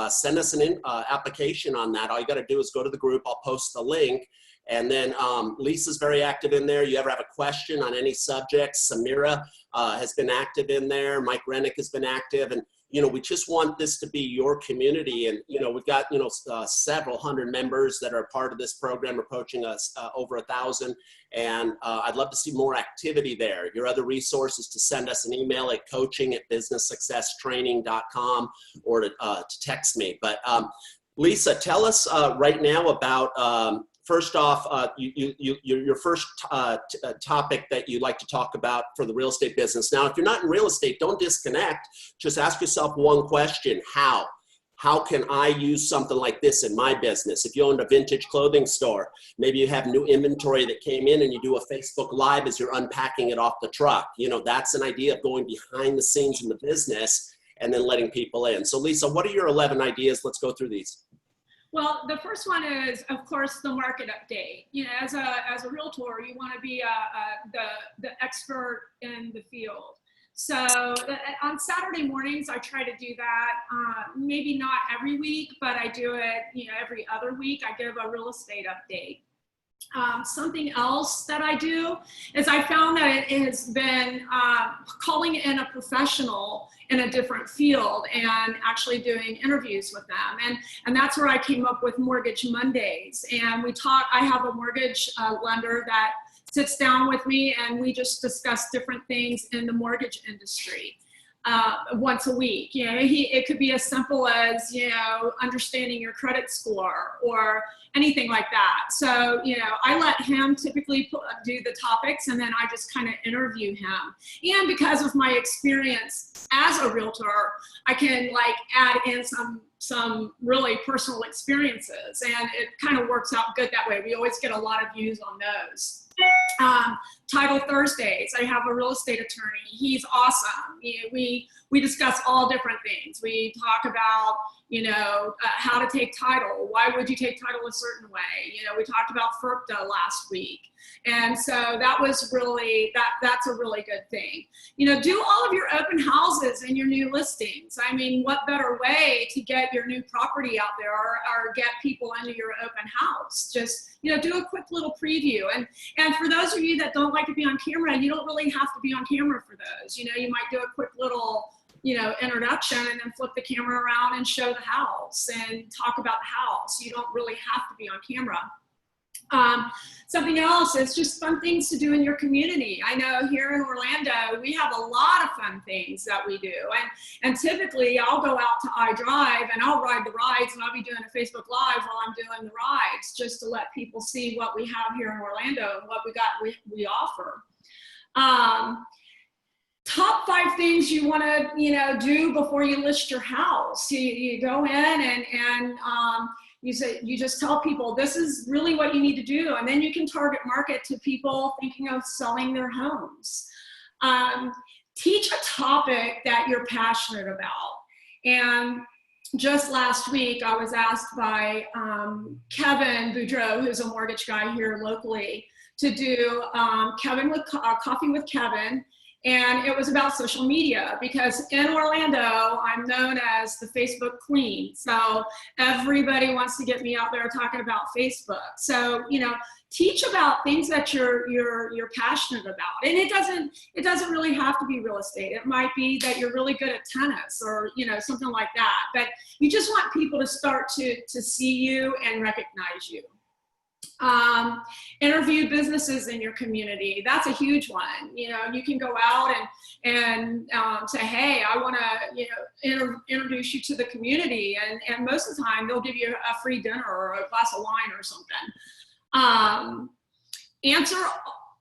Speaker 1: send us an application on that. All you got to do is go to the group. I'll post the link. And then Lisa's very active in there. You ever have a question on any subject? Samira has been active in there. Mike Rennick has been active. And, we just want this to be your community. And, we've got, several hundred members that are part of this program, approaching us over 1,000. And I'd love to see more activity there. Your other resources to send us an email at coaching@businesssuccesstraining.com or to text me. But Lisa, tell us right now about, first off, your first topic that you'd like to talk about for the real estate business. Now, if you're not in real estate, don't disconnect. Just ask yourself one question: how? How can I use something like this in my business? If you owned a vintage clothing store, maybe you have new inventory that came in and you do a Facebook Live as you're unpacking it off the truck. That's an idea of going behind the scenes in the business and then letting people in. So Lisa, what are your 11 ideas? Let's go through these.
Speaker 3: Well, the first one is, of course, the market update. As a realtor, you want to be the expert in the field. So on Saturday mornings, I try to do that. Maybe not every week, but I do it, every other week. I give a real estate update. Something else that I do is I found that it has been calling in a professional in a different field and actually doing interviews with them. And that's where I came up with Mortgage Mondays. And I have a mortgage lender that sits down with me and we just discuss different things in the mortgage industry. Once a week, it could be as simple as, understanding your credit score or anything like that. So, I let him typically do the topics and then I just kind of interview him. And because of my experience as a realtor, I can add in some really personal experiences, and it kind of works out good that way. We always get a lot of views on those. Title Thursdays, I have a real estate attorney. He's awesome. We discuss all different things. We talk about, how to take title. Why would you take title a certain way? We talked about FERPTA last week. And so that was really, that's a really good thing. Do all of your open houses and your new listings. I mean, what better way to get your new property out there or get people into your open house? Just, do a quick little preview. And for those of you that don't like to be on camera, you don't really have to be on camera for those. You might do a quick little, introduction and then flip the camera around and show the house and talk about the house. You don't really have to be on camera. something else is just fun things to do in your community. I know here in Orlando, we have a lot of fun things that we do. And typically I'll go out to iDrive and I'll ride the rides, and I'll be doing a Facebook Live while I'm doing the rides, just to let people see what we have here in Orlando and what we offer. Top 5 things you want to, do before you list your house. You go in and you just tell people this is really what you need to do, and then you can target market to people thinking of selling their homes. Teach a topic that you're passionate about. And just last week, I was asked by Kevin Boudreau, who's a mortgage guy here locally, to do Coffee with Kevin. And it was about social media, because in Orlando, I'm known as the Facebook queen. So everybody wants to get me out there talking about Facebook. So, teach about things that you're passionate about. And it doesn't really have to be real estate. It might be that you're really good at tennis or, something like that. But you just want people to start to see you and recognize you. Interview businesses in your community. That's a huge one. You can go out and say, hey, I want to introduce you to the community, and most of the time they'll give you a free dinner or a glass of wine or something.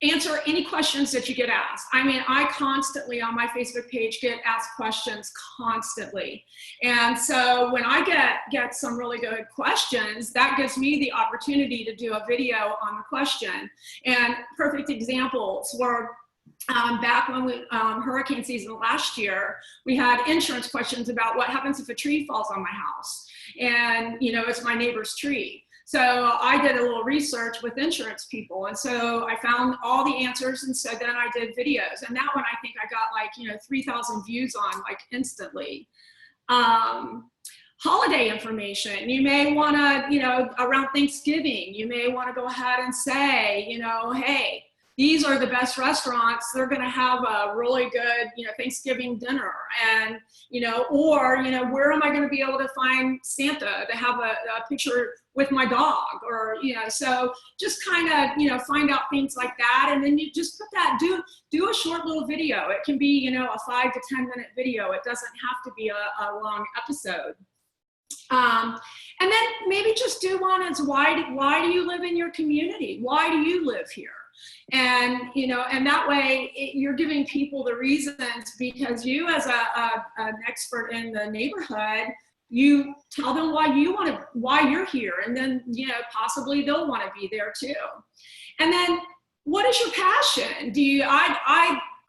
Speaker 3: Answer any questions that you get asked. I mean, I constantly on my Facebook page get asked questions constantly. And so when I get some really good questions, that gives me the opportunity to do a video on the question. And perfect examples were back when hurricane season last year, we had insurance questions about what happens if a tree falls on my house. And, it's my neighbor's tree. So I did a little research with insurance people. And so I found all the answers. And so then I did videos. And that one, I think I got 3,000 views on instantly. Holiday information. You may want to, around Thanksgiving, you may want to go ahead and say, hey, these are the best restaurants. They're going to have a really good, Thanksgiving dinner. And, or, where am I going to be able to find Santa to have a picture with my dog? Or, so just kind of, find out things like that. And then you just put that, do a short little video. It can be, a 5 to 10 minute video. It doesn't have to be a long episode. And then maybe just do one as why do you live in your community? Why do you live here? And, and that way you're giving people the reasons, because you as an expert in the neighborhood, you tell them why you're here. And then, possibly they'll want to be there too. And then what is your passion?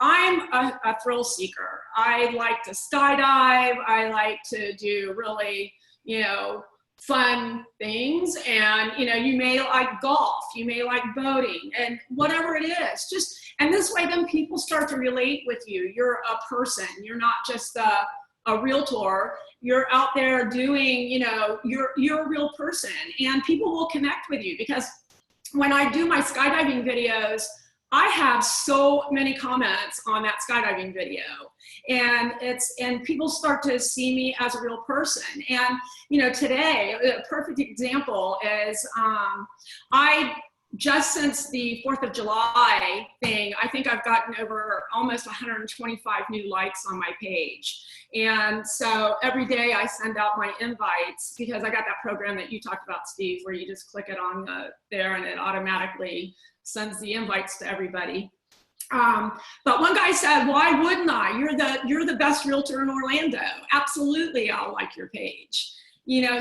Speaker 3: I'm a thrill seeker. I like to skydive. I like to do really, fun things. And, you may like golf, you may like boating, and whatever it is, and this way then people start to relate with you. You're a person. You're not just a realtor. You're out there doing, you're a real person, and people will connect with you. Because when I do my skydiving videos, I have so many comments on that skydiving video, and people start to see me as a real person. And, today, a perfect example is, I just since the 4th of July thing, I think I've gotten over almost 125 new likes on my page. And so every day I send out my invites, because I got that program that you talked about, Steve, where you just click it on there and it automatically sends the invites to everybody. But one guy said, why wouldn't I? You're the best realtor in Orlando. Absolutely, I'll like your page.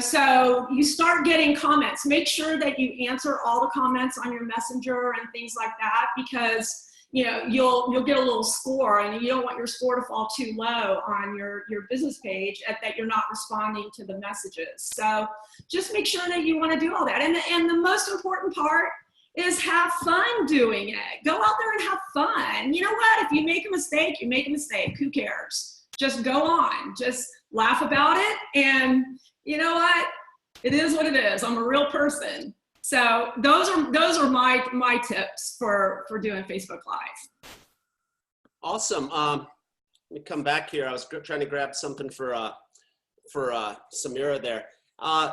Speaker 3: So you start getting comments. Make sure that you answer all the comments on your messenger and things like that, because you'll get a little score, and you don't want your score to fall too low on your business page that you're not responding to the messages. So just make sure that you want to do all that. And the most important part is have fun doing it. Go out there and have fun. You know what? If you make a mistake, you make a mistake. Who cares? Just go on. Just laugh about it. And you know what? It is what it is. I'm a real person. So those are my tips for doing Facebook Live.
Speaker 1: Awesome. Let me come back here. I was trying to grab something for Samira there.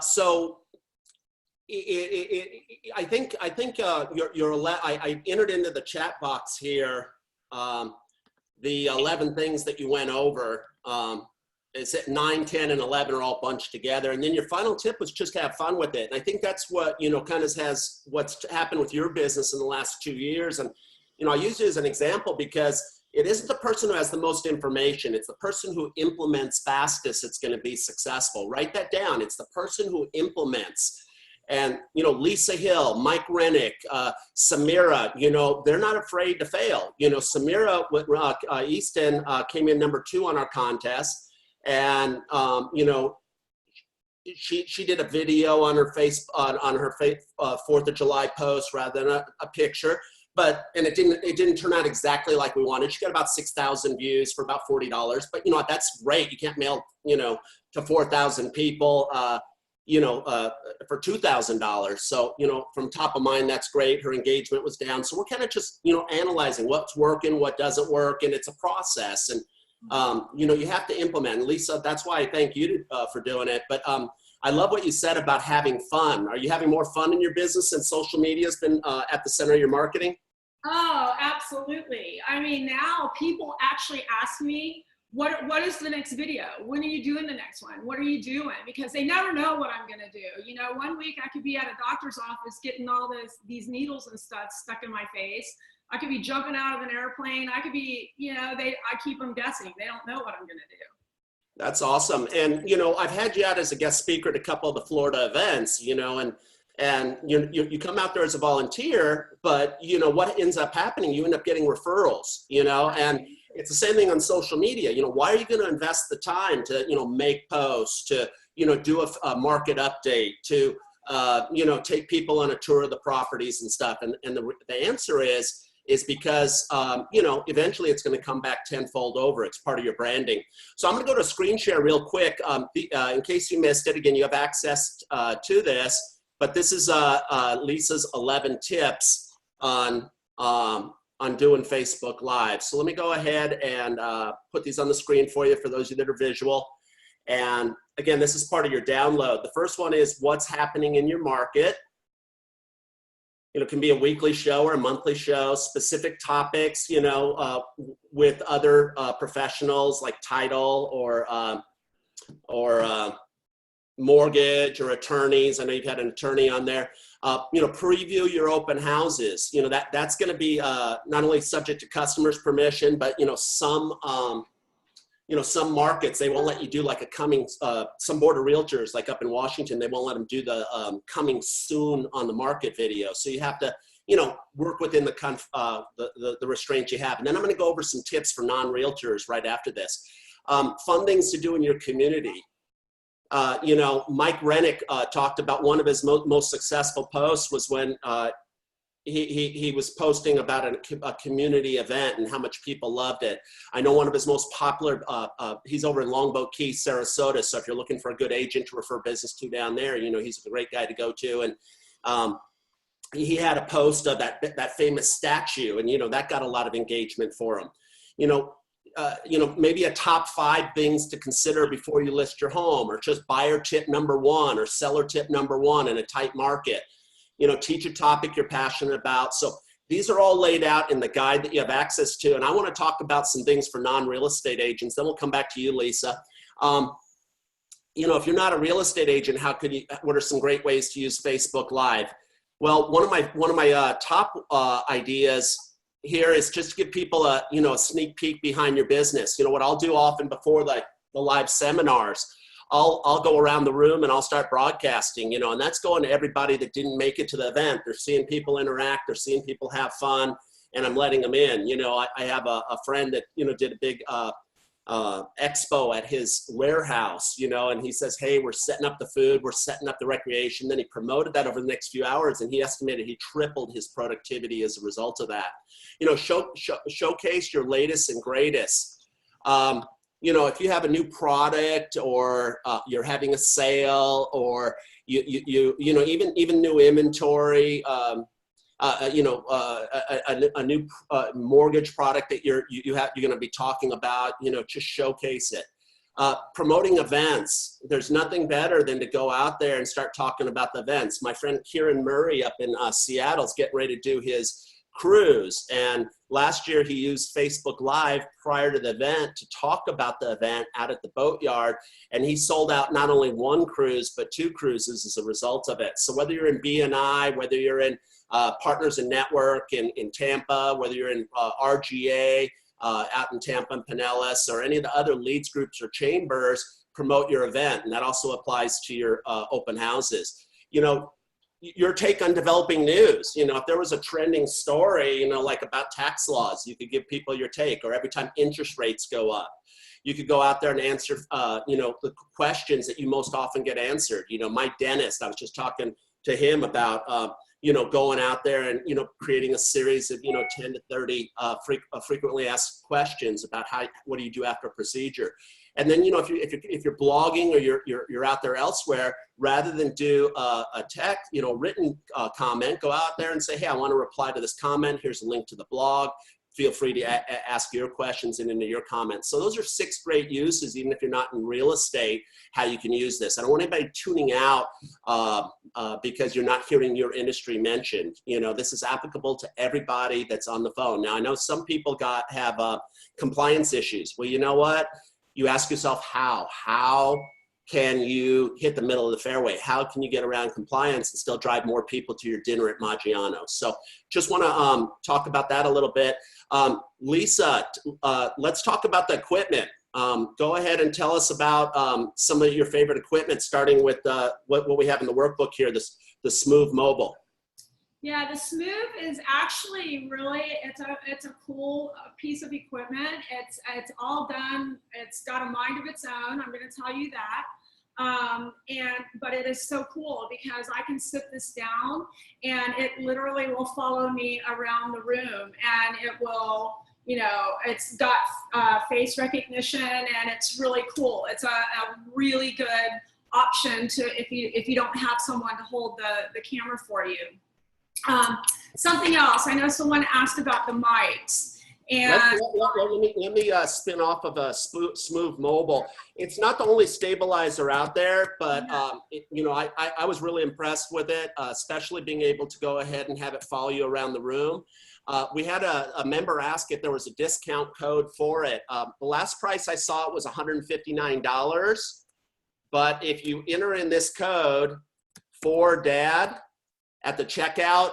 Speaker 1: So I think I entered into the chat box here the 11 things that you went over. Is it 9, 10, and 11 are all bunched together, and then your final tip was just have fun with it. And I think that's what kind of has what's happened with your business in the last 2 years. And I use it as an example because it isn't the person who has the most information. It's the person who implements fastest that's going to be successful. Write that down. It's the person who implements. And, Lisa Hill, Mike Rennick, Samira, they're not afraid to fail. Samira Easton came in number 2 on our contest. And, she did a video on her face, on her 4th of July post rather than a picture. And it didn't turn out exactly like we wanted. She got about 6,000 views for about $40. But that's great. You can't mail, to 4,000 people, for $2,000. So, from top of mind, that's great. Her engagement was down. So we're kind of just, analyzing what's working, what doesn't work. And it's a process. And, you have to implement. And Lisa, that's why I thank you for doing it. But I love what you said about having fun. Are you having more fun in your business and social media has been at the center of your marketing?
Speaker 3: Oh, absolutely. I mean, now people actually ask me, what is the next video? When are you doing the next one? What are you doing? Because they never know what I'm going to do. 1 week I could be at a doctor's office getting all these needles and stuff stuck in my face. I could be jumping out of an airplane. I could be, I keep them guessing. They don't know what I'm going to do.
Speaker 1: That's awesome. And, I've had you out as a guest speaker at a couple of the Florida events, and you come out there as a volunteer, but what ends up happening, you end up getting referrals, and it's the same thing on social media. Why are you going to invest the time to, make posts, to, do a market update, to, take people on a tour of the properties and stuff? And the answer is because, eventually it's going to come back tenfold over. It's part of your branding. So I'm going to go to screen share real quick. In case you missed it, again, you have access to this, but this is Lisa's 11 tips on doing Facebook Live. So let me go ahead and put these on the screen for you for those of you that are visual. And again, this is part of your download. The first one is what's happening in your market. It can be a weekly show or a monthly show, specific topics, with other professionals like title or mortgage or attorneys. I know you've had an attorney on there. Preview your open houses. That's going to be not only subject to customers' permission, but some markets, they won't let you do like a coming, some board of realtors, like up in Washington, they won't let them do the coming soon on the market video. So you have to, work within the restraints you have. And then I'm going to go over some tips for non-realtors right after this. Fun things to do in your community. Mike Rennick talked about one of his most successful posts was when he was posting about a community event and how much people loved it. I know one of his most popular, he's over in Longboat Key, Sarasota. So if you're looking for a good agent to refer business to down there, he's a great guy to go to. And he had a post of that famous statue, and that got a lot of engagement for him. Maybe a top 5 things to consider before you list your home, or just buyer tip number 1 or seller tip number 1 in a tight market. Teach a topic you're passionate about. So these are all laid out in the guide that you have access to. And I want to talk about some things for non-real estate agents. Then we'll come back to you, Lisa. If you're not a real estate agent, what are some great ways to use Facebook Live? Well, one of my top ideas here is just to give people a sneak peek behind your business. What I'll do often before the live seminars, I'll go around the room and I'll start broadcasting, and that's going to everybody that didn't make it to the event. They're seeing people interact, they're seeing people have fun, and I'm letting them in. I have a friend that, did a big expo at his warehouse, and he says, hey, we're setting up the food, we're setting up the recreation. Then he promoted that over the next few hours, and he estimated he tripled his productivity as a result of that. Showcase your latest and greatest. If you have a new product, or you're having a sale, or even new inventory, a new mortgage product that you're going to be talking about, just showcase it. Promoting events. There's nothing better than to go out there and start talking about the events. My friend Kieran Murray up in Seattle is getting ready to do his cruise. And last year he used Facebook Live prior to the event to talk about the event out at the boatyard. And he sold out not only one cruise, but 2 cruises as a result of it. So whether you're in BNI, whether you're in Partners in Network in Tampa, whether you're in RGA, out in Tampa and Pinellas, or any of the other leads groups or chambers, promote your event. And that also applies to your open houses. You know, your take on developing news. You know, if there was a trending story, you know, like about tax laws, you could give people your take. Or every time interest rates go up, you could go out there and answer, you know, the questions that you most often get answered. You know, my dentist, I was just talking to him about, you know, going out there and, you know, creating a series of, you know, 10 to 30 frequently asked questions about what do you do after a procedure. And then, you know, if you're blogging or you're out there elsewhere, rather than do a text, you know, written comment, go out there and say, hey, I want to reply to this comment. Here's a link to the blog. Feel free to ask your questions and into your comments. So those are 6 great uses, even if you're not in real estate, how you can use this. I don't want anybody tuning out because you're not hearing your industry mentioned. You know, this is applicable to everybody that's on the phone. Now, I know some people have compliance issues. Well, you know what? You ask yourself how can you hit the middle of the fairway? How can you get around compliance and still drive more people to your dinner at Maggiano's? So just want to talk about that a little bit. Lisa, let's talk about the equipment. Go ahead and tell us about some of your favorite equipment, starting with what we have in the workbook here, the Smooth Mobile.
Speaker 3: Yeah, the Smooth is actually really, it's a cool piece of equipment. It's all done. It's got a mind of its own. I'm going to tell you that. But it is so cool because I can sit this down and it literally will follow me around the room, and it will, you know, it's got face recognition, and it's really cool. It's a really good option to if you don't have someone to hold the camera for you. Something else, I know someone asked about the mics. And
Speaker 1: let me spin off of a Smooth Mobile. It's not the only stabilizer out there, but you know, I was really impressed with it, especially being able to go ahead and have it follow you around the room. We had a member ask if there was a discount code for it. The last price I saw it was $159, but if you enter in this code for Dad at the checkout,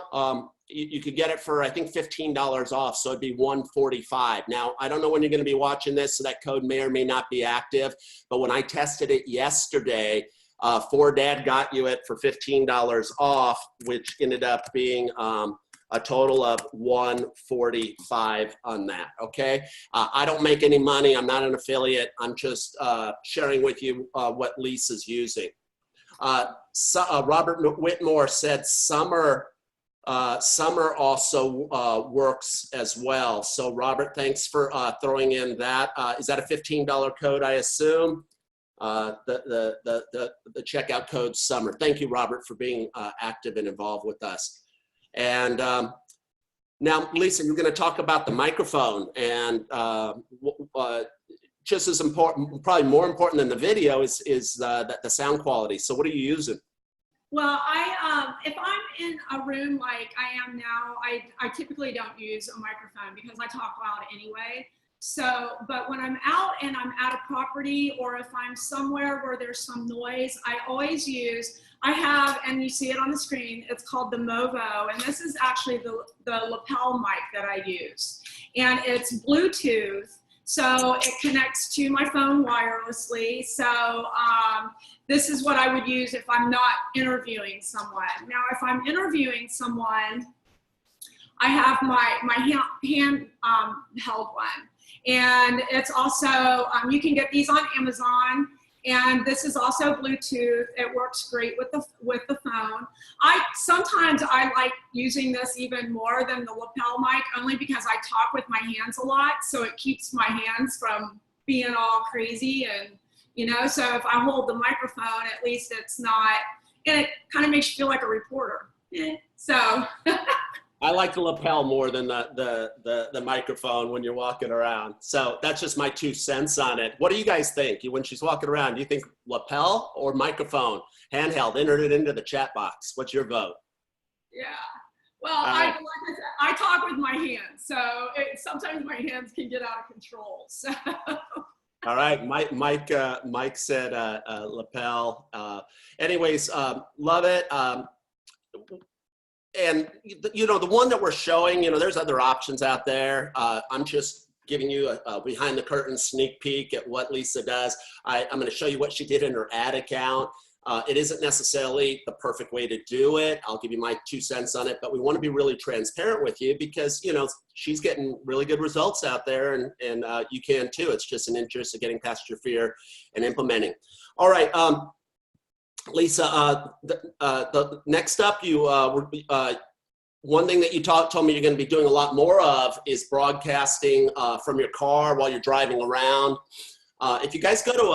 Speaker 1: you could get it for, I think, $15 off, so it'd be $145. Now, I don't know when you're going to be watching this, so that code may or may not be active, but when I tested it yesterday, For Dad got you it for $15 off, which ended up being a total of $145 on that, okay? I don't make any money. I'm not an affiliate. I'm just sharing with you what Lisa's using. Robert Whitmore said summer also works as well. So Robert, thanks for throwing in that. Is that a $15 code, I assume? The checkout code summer. Thank you, Robert, for being active and involved with us. And now, Lisa, you're going to talk about the microphone, and just as important, probably more important than the video, is the sound quality. So what are you using?
Speaker 3: Well, if I'm in a room like I am now, I typically don't use a microphone because I talk loud anyway. So, but when I'm out and I'm at a property, or if I'm somewhere where there's some noise, I always use, I have, and you see it on the screen, it's called the Movo, and this is actually the lapel mic that I use. And it's Bluetooth, so it connects to my phone wirelessly. So this is what I would use if I'm not interviewing someone. Now, if I'm interviewing someone, I have my hand held one. And it's also, you can get these on Amazon, and this is also Bluetooth. It works great with the phone. Sometimes I like using this even more than the lapel mic, only because I talk with my hands a lot, so it keeps my hands from being all crazy, and you know, so if I hold the microphone, at least it's not, and it kind of makes you feel like a reporter. So.
Speaker 1: I like the lapel more than the microphone when you're walking around. So that's just my 2 cents on it. What do you guys think? When she's walking around, do you think lapel or microphone? Handheld, enter it into the chat box. What's your vote?
Speaker 3: Yeah. Well, like I said, I talk with my hands, so sometimes my hands can get out of control. So.
Speaker 1: All right, Mike said lapel. Anyways, love it. And you know, the one that we're showing, you know, there's other options out there. I'm just giving you a behind the curtain sneak peek at what Lisa does. I'm going to show you what she did in her ad account. It isn't necessarily the perfect way to do it. I'll give you my 2 cents on it, but we want to be really transparent with you because, you know, she's getting really good results out there, and you can too. It's just an interest of getting past your fear and implementing. All right, Lisa, the next up, one thing that you told me you're going to be doing a lot more of is broadcasting from your car while you're driving around. If you guys go to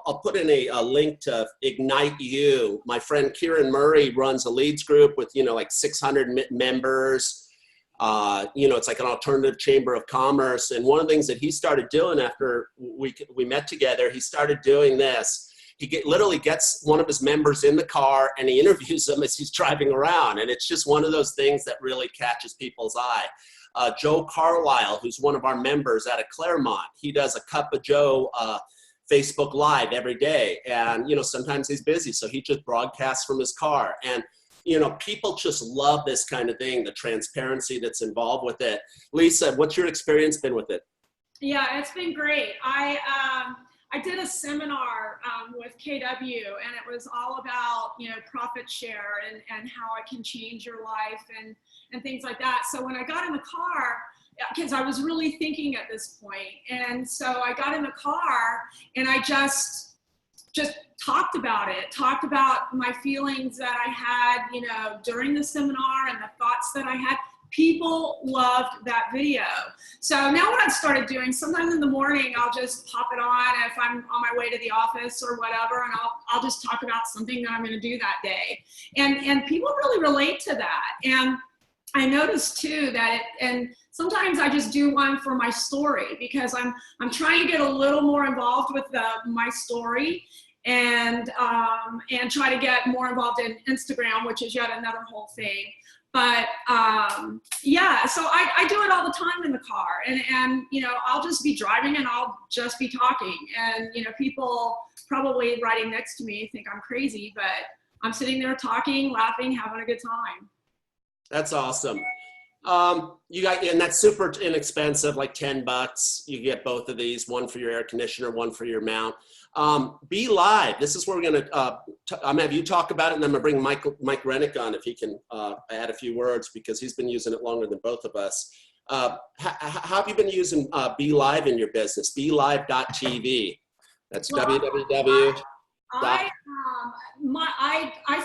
Speaker 1: I'll put in a link to Ignite You. My friend Kieran Murray runs a leads group with, you know, like 600 members. You know, it's like an alternative chamber of commerce. And one of the things that he started doing after we met together, he started doing this. He literally gets one of his members in the car and he interviews them as he's driving around. And it's just one of those things that really catches people's eye. Joe Carlisle, who's one of our members out of Claremont, he does a Cup of Joe Facebook Live every day. And, you know, sometimes he's busy, so he just broadcasts from his car. And, you know, people just love this kind of thing, the transparency that's involved with it. Lisa, what's your experience been with it?
Speaker 3: Yeah, it's been great. I did a seminar with KW, and it was all about, you know, profit share and how it can change your life and things like that. So when I got in the car, because I was really thinking at this point, and so I got in the car and I just talked about it, talked about my feelings that I had, you know, during the seminar and the thoughts that I had. People loved that video. So now what I've started doing, sometimes in the morning, I'll just pop it on if I'm on my way to the office or whatever, and I'll just talk about something that I'm gonna do that day. And people really relate to that. And I noticed too that and sometimes I just do one for my story because I'm trying to get a little more involved with my story and try to get more involved in Instagram, which is yet another whole thing. But yeah, so I do it all the time in the car, and you know, I'll just be driving and I'll just be talking, and you know, people probably riding next to me think I'm crazy, but I'm sitting there talking, laughing, having a good time.
Speaker 1: That's awesome. You got, and that's super inexpensive, like $10. You get both of these, one for your air conditioner, one for your mount. Be Live. This is where we're going to, I'm going to have you talk about it, and I'm going to bring Mike Rennick on if he can add a few words because he's been using it longer than both of us. How have you been using Be Live in your business? BeLive.tv. That's www.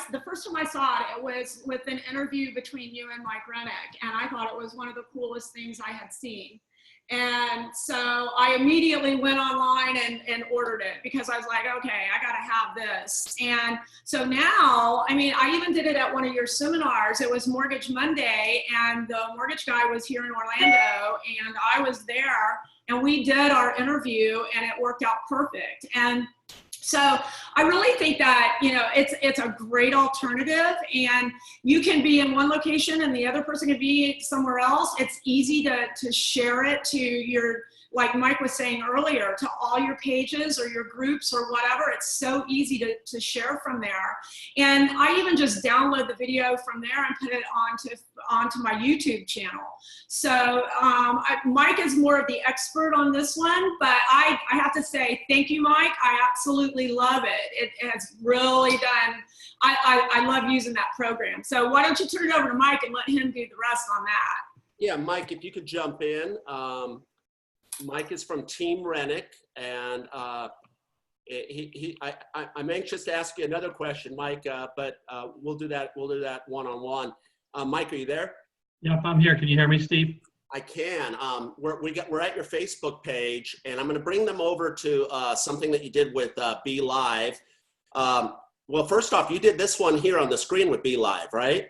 Speaker 3: The first time I saw it was with an interview between you and Mike Rennick, and I thought it was one of the coolest things I had seen. And so I immediately went online and ordered it because I was like, okay, I gotta have this. And so now, I mean, I even did it at one of your seminars. It was Mortgage Monday, and the mortgage guy was here in Orlando, and I was there, and we did our interview, and it worked out perfect. And so I really think that, you know, it's a great alternative, and you can be in one location and the other person can be somewhere else. It's easy to share it to your, like Mike was saying earlier, to all your pages or your groups or whatever. It's so easy to share from there. And I even just download the video from there and put it onto my YouTube channel. So Mike is more of the expert on this one, but I have to say, thank you, Mike. I absolutely love it. It has really done, I love using that program. So why don't you turn it over to Mike and let him do the rest on that?
Speaker 1: Yeah, Mike, if you could jump in. Mike is from Team Rennick, and I'm anxious to ask you another question, Mike, but we'll do that one-on-one. Mike, are you there?
Speaker 4: Yep, I'm here. Can you hear me, Steve?
Speaker 1: I can. We're at your Facebook page, and I'm going to bring them over to something that you did with Be Live. Well, first off, you did this one here on the screen with Be Live, right?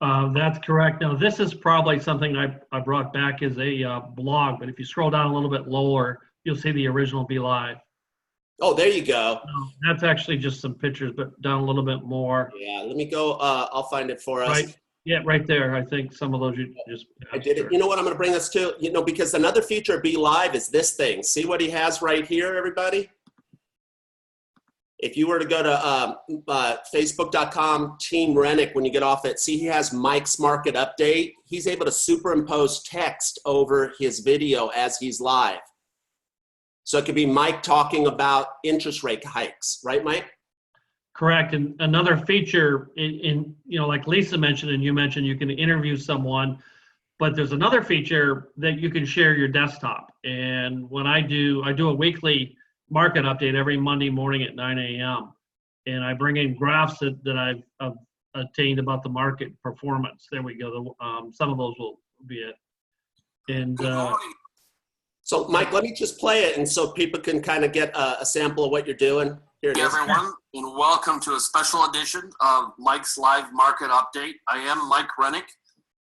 Speaker 4: That's correct. Now, this is probably something I brought back as a blog, but if you scroll down a little bit lower, you'll see the original Be Live.
Speaker 1: Oh, there you go.
Speaker 4: That's actually just some pictures, but down a little bit more.
Speaker 1: Yeah, let me go. I'll find it for us.
Speaker 4: Right. Yeah, right there. I think some of those you just.
Speaker 1: I did it. You know what I'm going to bring us to? You know, because another feature of Be Live is this thing. See what he has right here, everybody? If you were to go to facebook.com, Team Rennick, when you get off it, see he has Mike's Market Update. He's able to superimpose text over his video as he's live. So it could be Mike talking about interest rate hikes, right, Mike?
Speaker 4: Correct. And another feature in like Lisa mentioned and you mentioned, you can interview someone, but there's another feature that you can share your desktop. And when I do a weekly market update every Monday morning at 9 a.m. And I bring in graphs that I've obtained about the market performance. There we go. Some of those will be it. And
Speaker 1: so, Mike, let me just play it, and so people can kind of get a sample of what you're doing. Here it is.
Speaker 6: Everyone, and welcome to a special edition of Mike's Live Market Update. I am Mike Rennick.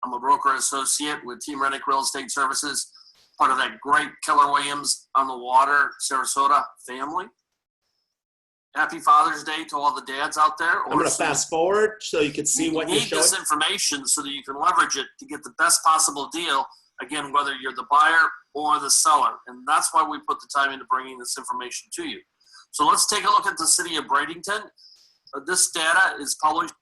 Speaker 6: I'm a broker associate with Team Rennick Real Estate Services, part of that great Keller Williams on the Water, Sarasota family. Happy Father's Day to all the dads out there.
Speaker 1: I'm going to fast forward so you can see what you're showing.
Speaker 6: You need this information so that you can leverage it to get the best possible deal, again, whether you're the buyer or the seller. And that's why we put the time into bringing this information to you. So let's take a look at the city of Bradenton. This data is published.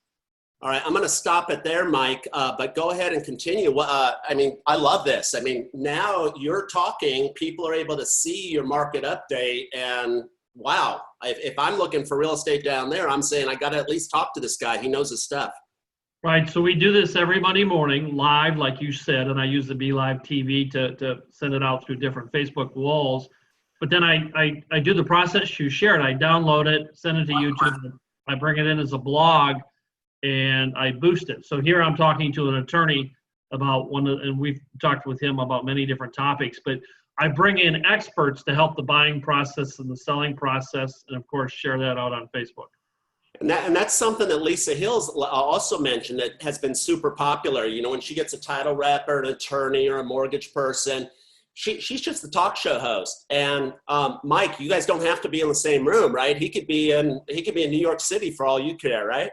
Speaker 1: All right, I'm going to stop it there, Mike, but go ahead and continue. I mean, I love this. I mean, now you're talking, people are able to see your market update, and wow, if I'm looking for real estate down there, I'm saying I got to at least talk to this guy. He knows his stuff.
Speaker 4: Right, so we do this every Monday morning, live, like you said, and I use the Be Live TV to send it out through different Facebook walls. But then I do the process you shared. I download it, send it to YouTube, I bring it in as a blog, and I boost it. So here I'm talking to an attorney about and we've talked with him about many different topics, but I bring in experts to help the buying process and the selling process, and of course, share that out on Facebook.
Speaker 1: And that's something that Lisa Hills also mentioned that has been super popular. You know, when she gets a title rep or an attorney or a mortgage person, she's just the talk show host. And Mike, you guys don't have to be in the same room, right? He could be in New York City for all you care, right?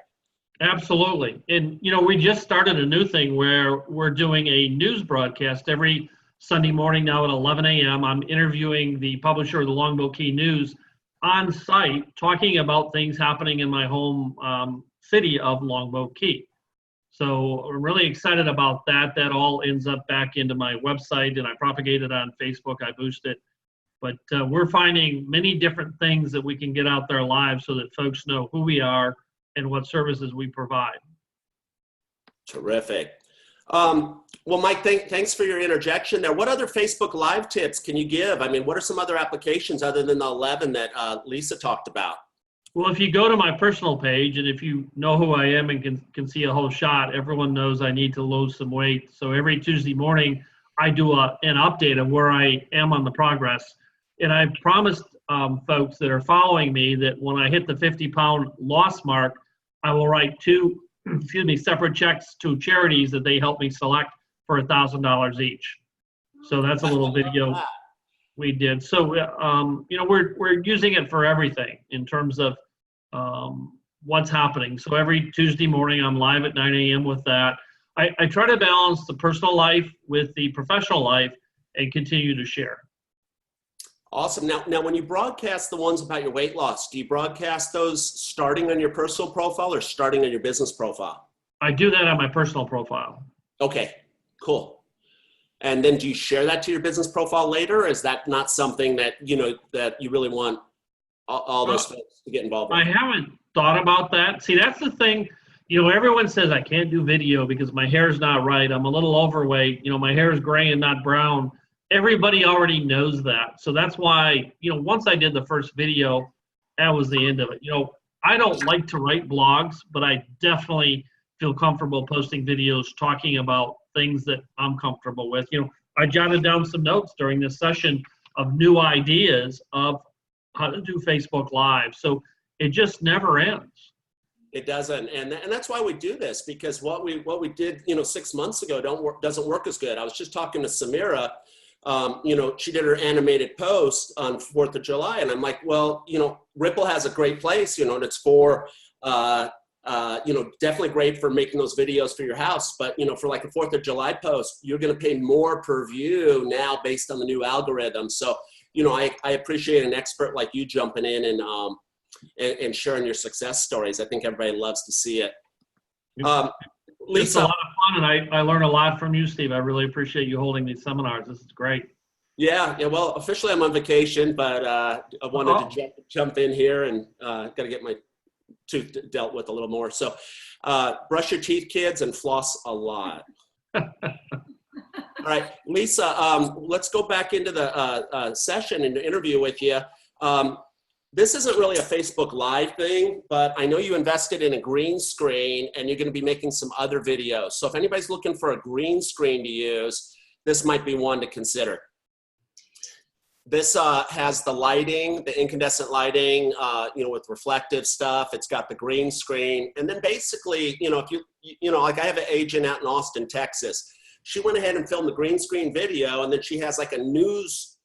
Speaker 4: Absolutely. And, you know, we just started a new thing where we're doing a news broadcast every Sunday morning now at 11 a.m. I'm interviewing the publisher of the Longboat Key News on site, talking about things happening in my home city of Longboat Key. So I'm really excited about that. That all ends up back into my website, and I propagate it on Facebook. I boost it. But we're finding many different things that we can get out there live so that folks know who we are and what services we provide.
Speaker 1: Terrific. Well, Mike, thanks for your interjection there. What other Facebook Live tips can you give? I mean, what are some other applications other than the 11 that Lisa talked about?
Speaker 4: Well, if you go to my personal page, and if you know who I am and can see a whole shot, everyone knows I need to lose some weight. So every Tuesday morning, I do an update of where I am on the progress. And I've promised folks that are following me that when I hit the 50-pound loss mark, I will write two separate checks to charities that they help me select for $1,000 each. So that's a little video we did. So, you know, we're using it for everything in terms of what's happening. So every Tuesday morning, I'm live at 9 a.m. with that. I try to balance the personal life with the professional life and continue to share.
Speaker 1: Awesome. Now, when you broadcast the ones about your weight loss, do you broadcast those starting on your personal profile or starting on your business profile?
Speaker 4: I do that on my personal profile.
Speaker 1: Okay, cool. And then do you share that to your business profile later, or is that not something that, you know, that you really want all those folks to get involved with?
Speaker 4: I haven't thought about that. See, that's the thing. You know, everyone says I can't do video because my hair's not right. I'm a little overweight. You know, my hair is gray and not brown. Everybody already knows that. So that's why, you know, once I did the first video, that was the end of it. You know, I don't like to write blogs, but I definitely feel comfortable posting videos talking about things that I'm comfortable with. You know, I jotted down some notes during this session of new ideas of how to do Facebook Live. So it just never ends.
Speaker 1: It doesn't, and that's why we do this, because what we did 6 months ago doesn't work as good. I was just talking to Samira. She did her animated post on 4th of July, and I'm like, well, Ripple has a great place, and it's for definitely great for making those videos for your house. But, for like a 4th of July post, you're going to pay more per view now based on the new algorithm. So, I appreciate an expert like you jumping in and sharing your success stories. I think everybody loves to see it.
Speaker 4: It's
Speaker 1: Lisa.
Speaker 4: a lot of fun, and I learn a lot from you, Steve. I really appreciate you holding these seminars. This is great.
Speaker 1: Yeah. Well, officially I'm on vacation, but I wanted to jump in here, and got to get my tooth dealt with a little more. So brush your teeth, kids, and floss a lot. All right, Lisa, let's go back into the session and the interview with you. This isn't really a Facebook Live thing, but I know you invested in a green screen, and you're going to be making some other videos. So if anybody's looking for a green screen to use, this might be one to consider. This has the lighting, the incandescent lighting, with reflective stuff. It's got the green screen. And then basically, if like I have an agent out in Austin, Texas. She went ahead and filmed the green screen video, and then she has like a news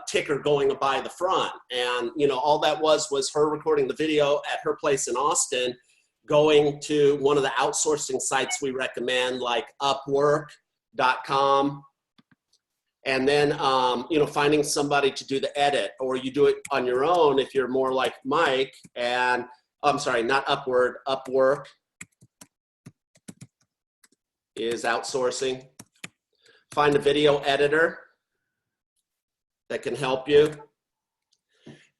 Speaker 1: ticker going by the front. And, all that was her recording the video at her place in Austin, going to one of the outsourcing sites we recommend, like Upwork.com. And then, finding somebody to do the edit, or you do it on your own if you're more like Mike. And I'm sorry, not Upward, Upwork is outsourcing. Find a video editor that can help you.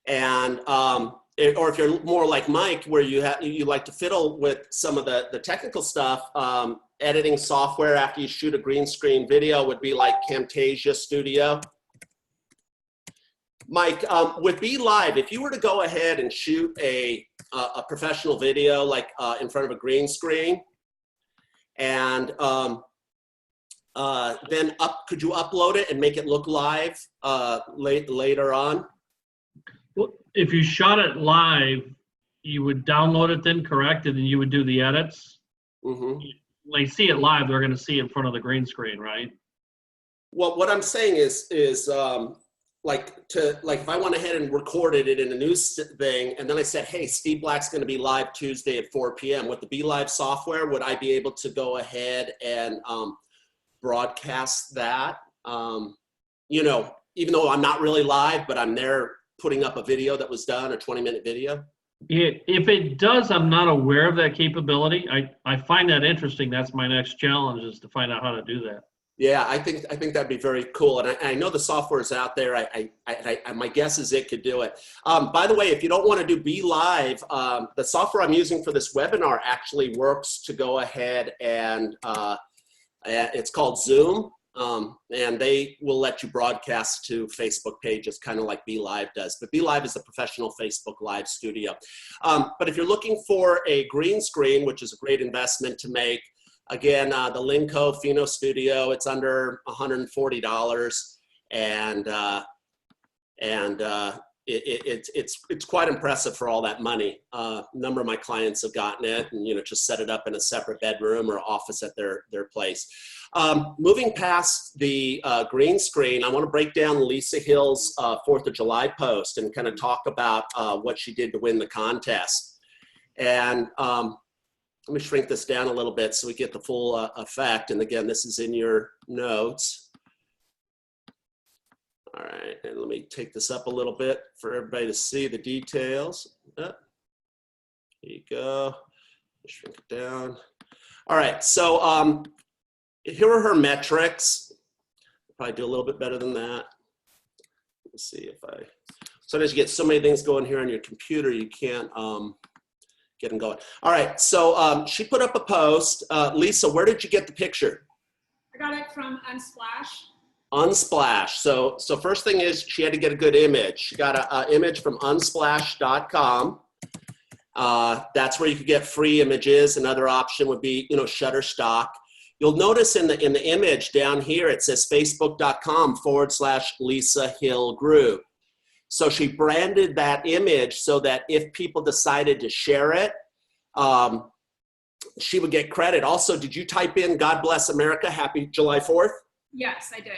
Speaker 1: And, or if you're more like Mike, where you like to fiddle with some of the technical stuff, editing software after you shoot a green screen video would be like Camtasia Studio. Mike, with Be Live, if you were to go ahead and shoot a professional video, like in front of a green screen, and then could you upload it and make it look live later on?
Speaker 4: Well, if you shot it live, you would download it then, correct? And then you would do the edits?
Speaker 1: Mm-hmm.
Speaker 4: When they see it live, they're going to see it in front of the green screen, right?
Speaker 1: Well, what I'm saying is like if I went ahead and recorded it in a news thing, and then I said, hey, Steve Black's going to be live Tuesday at 4 p.m. With the Be Live software, would I be able to go ahead and broadcast that? Even though I'm not really live, but I'm there putting up a video that was done, a 20-minute video?
Speaker 4: If it does, I'm not aware of that capability. I find that interesting. That's my next challenge, is to find out how to do that.
Speaker 1: Yeah, I think that'd be very cool. And I know the software is out there. My guess is it could do it. By the way, if you don't want to do Be Live, the software I'm using for this webinar actually works to go ahead and it's called Zoom. And they will let you broadcast to Facebook pages, kind of like Be Live does. But Be Live is a professional Facebook Live studio. But if you're looking for a green screen, which is a great investment to make, again, the Linco Fino Studio, it's under $140, and it's quite impressive for all that money. A number of my clients have gotten it, and just set it up in a separate bedroom or office at their place. Moving past the green screen, I want to break down Lisa Hill's 4th of July post and kind of talk about what she did to win the contest. And let me shrink this down a little bit so we get the full effect. And again, this is in your notes. All right, and let me take this up a little bit for everybody to see the details. Here you go. Shrink it down. All right, so here are her metrics. I'll probably do a little bit better than that. Let's see if sometimes you get so many things going here on your computer, you can't get them going. All right, so she put up a post. Lisa, where did you get the picture?
Speaker 3: I got it from Unsplash.
Speaker 1: Unsplash. So first thing is she had to get a good image. She got an image from unsplash.com. That's where you could get free images. Another option would be, Shutterstock. You'll notice in the image down here, it says facebook.com/Lisa Hill Group. So she branded that image so that if people decided to share it, she would get credit. Also, did you type in God bless America, happy July 4th?
Speaker 3: Yes, I did.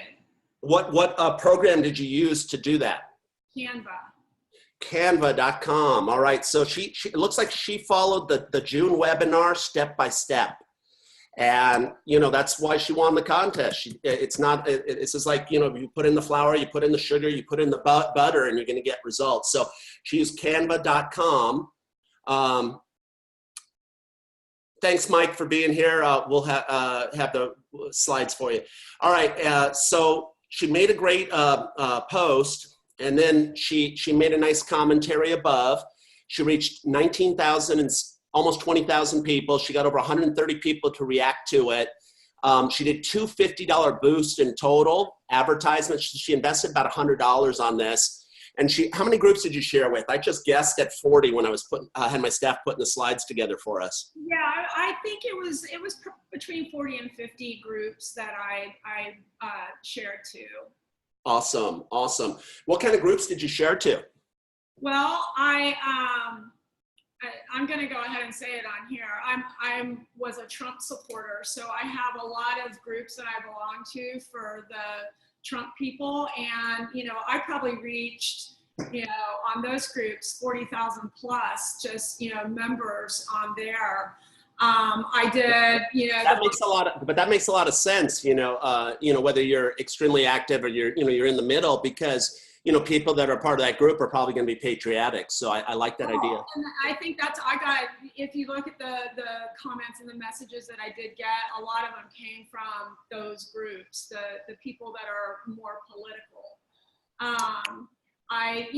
Speaker 1: What program did you use to do that?
Speaker 3: Canva.
Speaker 1: Canva.com. All right. So she it looks like she followed the June webinar step by step. And, you know, that's why she won the contest. It's just like, you know, you put in the flour, you put in the sugar, you put in the butter, and you're going to get results. So she used canva.com. Thanks, Mike, for being here. We'll have the slides for you. All right. So she made a great post, and then she made a nice commentary above. She reached 19,000 and almost 20,000 people. She got over 130 people to react to it. She did two $50 boosts in total advertisements. She invested about $100 on this. And how many groups did you share with? I just guessed at 40 when I was had my staff putting the slides together for us.
Speaker 3: Yeah, I think it was between 40 and 50 groups that I shared to.
Speaker 1: Awesome, awesome. What kind of groups did you share to?
Speaker 3: Well, I'm going to go ahead and say it on here. I was a Trump supporter, so I have a lot of groups that I belong to for the Trump people, and you know, I probably reached, you know, on those groups 40,000 plus just, you know, members on there. I did, you know,
Speaker 1: that makes a lot of sense, you know, whether you're extremely active or you're in the middle, because you know, people that are part of that group are probably going to be patriotic. So I like that idea.
Speaker 3: And I think if you look at the comments and the messages that I did get, a lot of them came from those groups, the people that are more political. I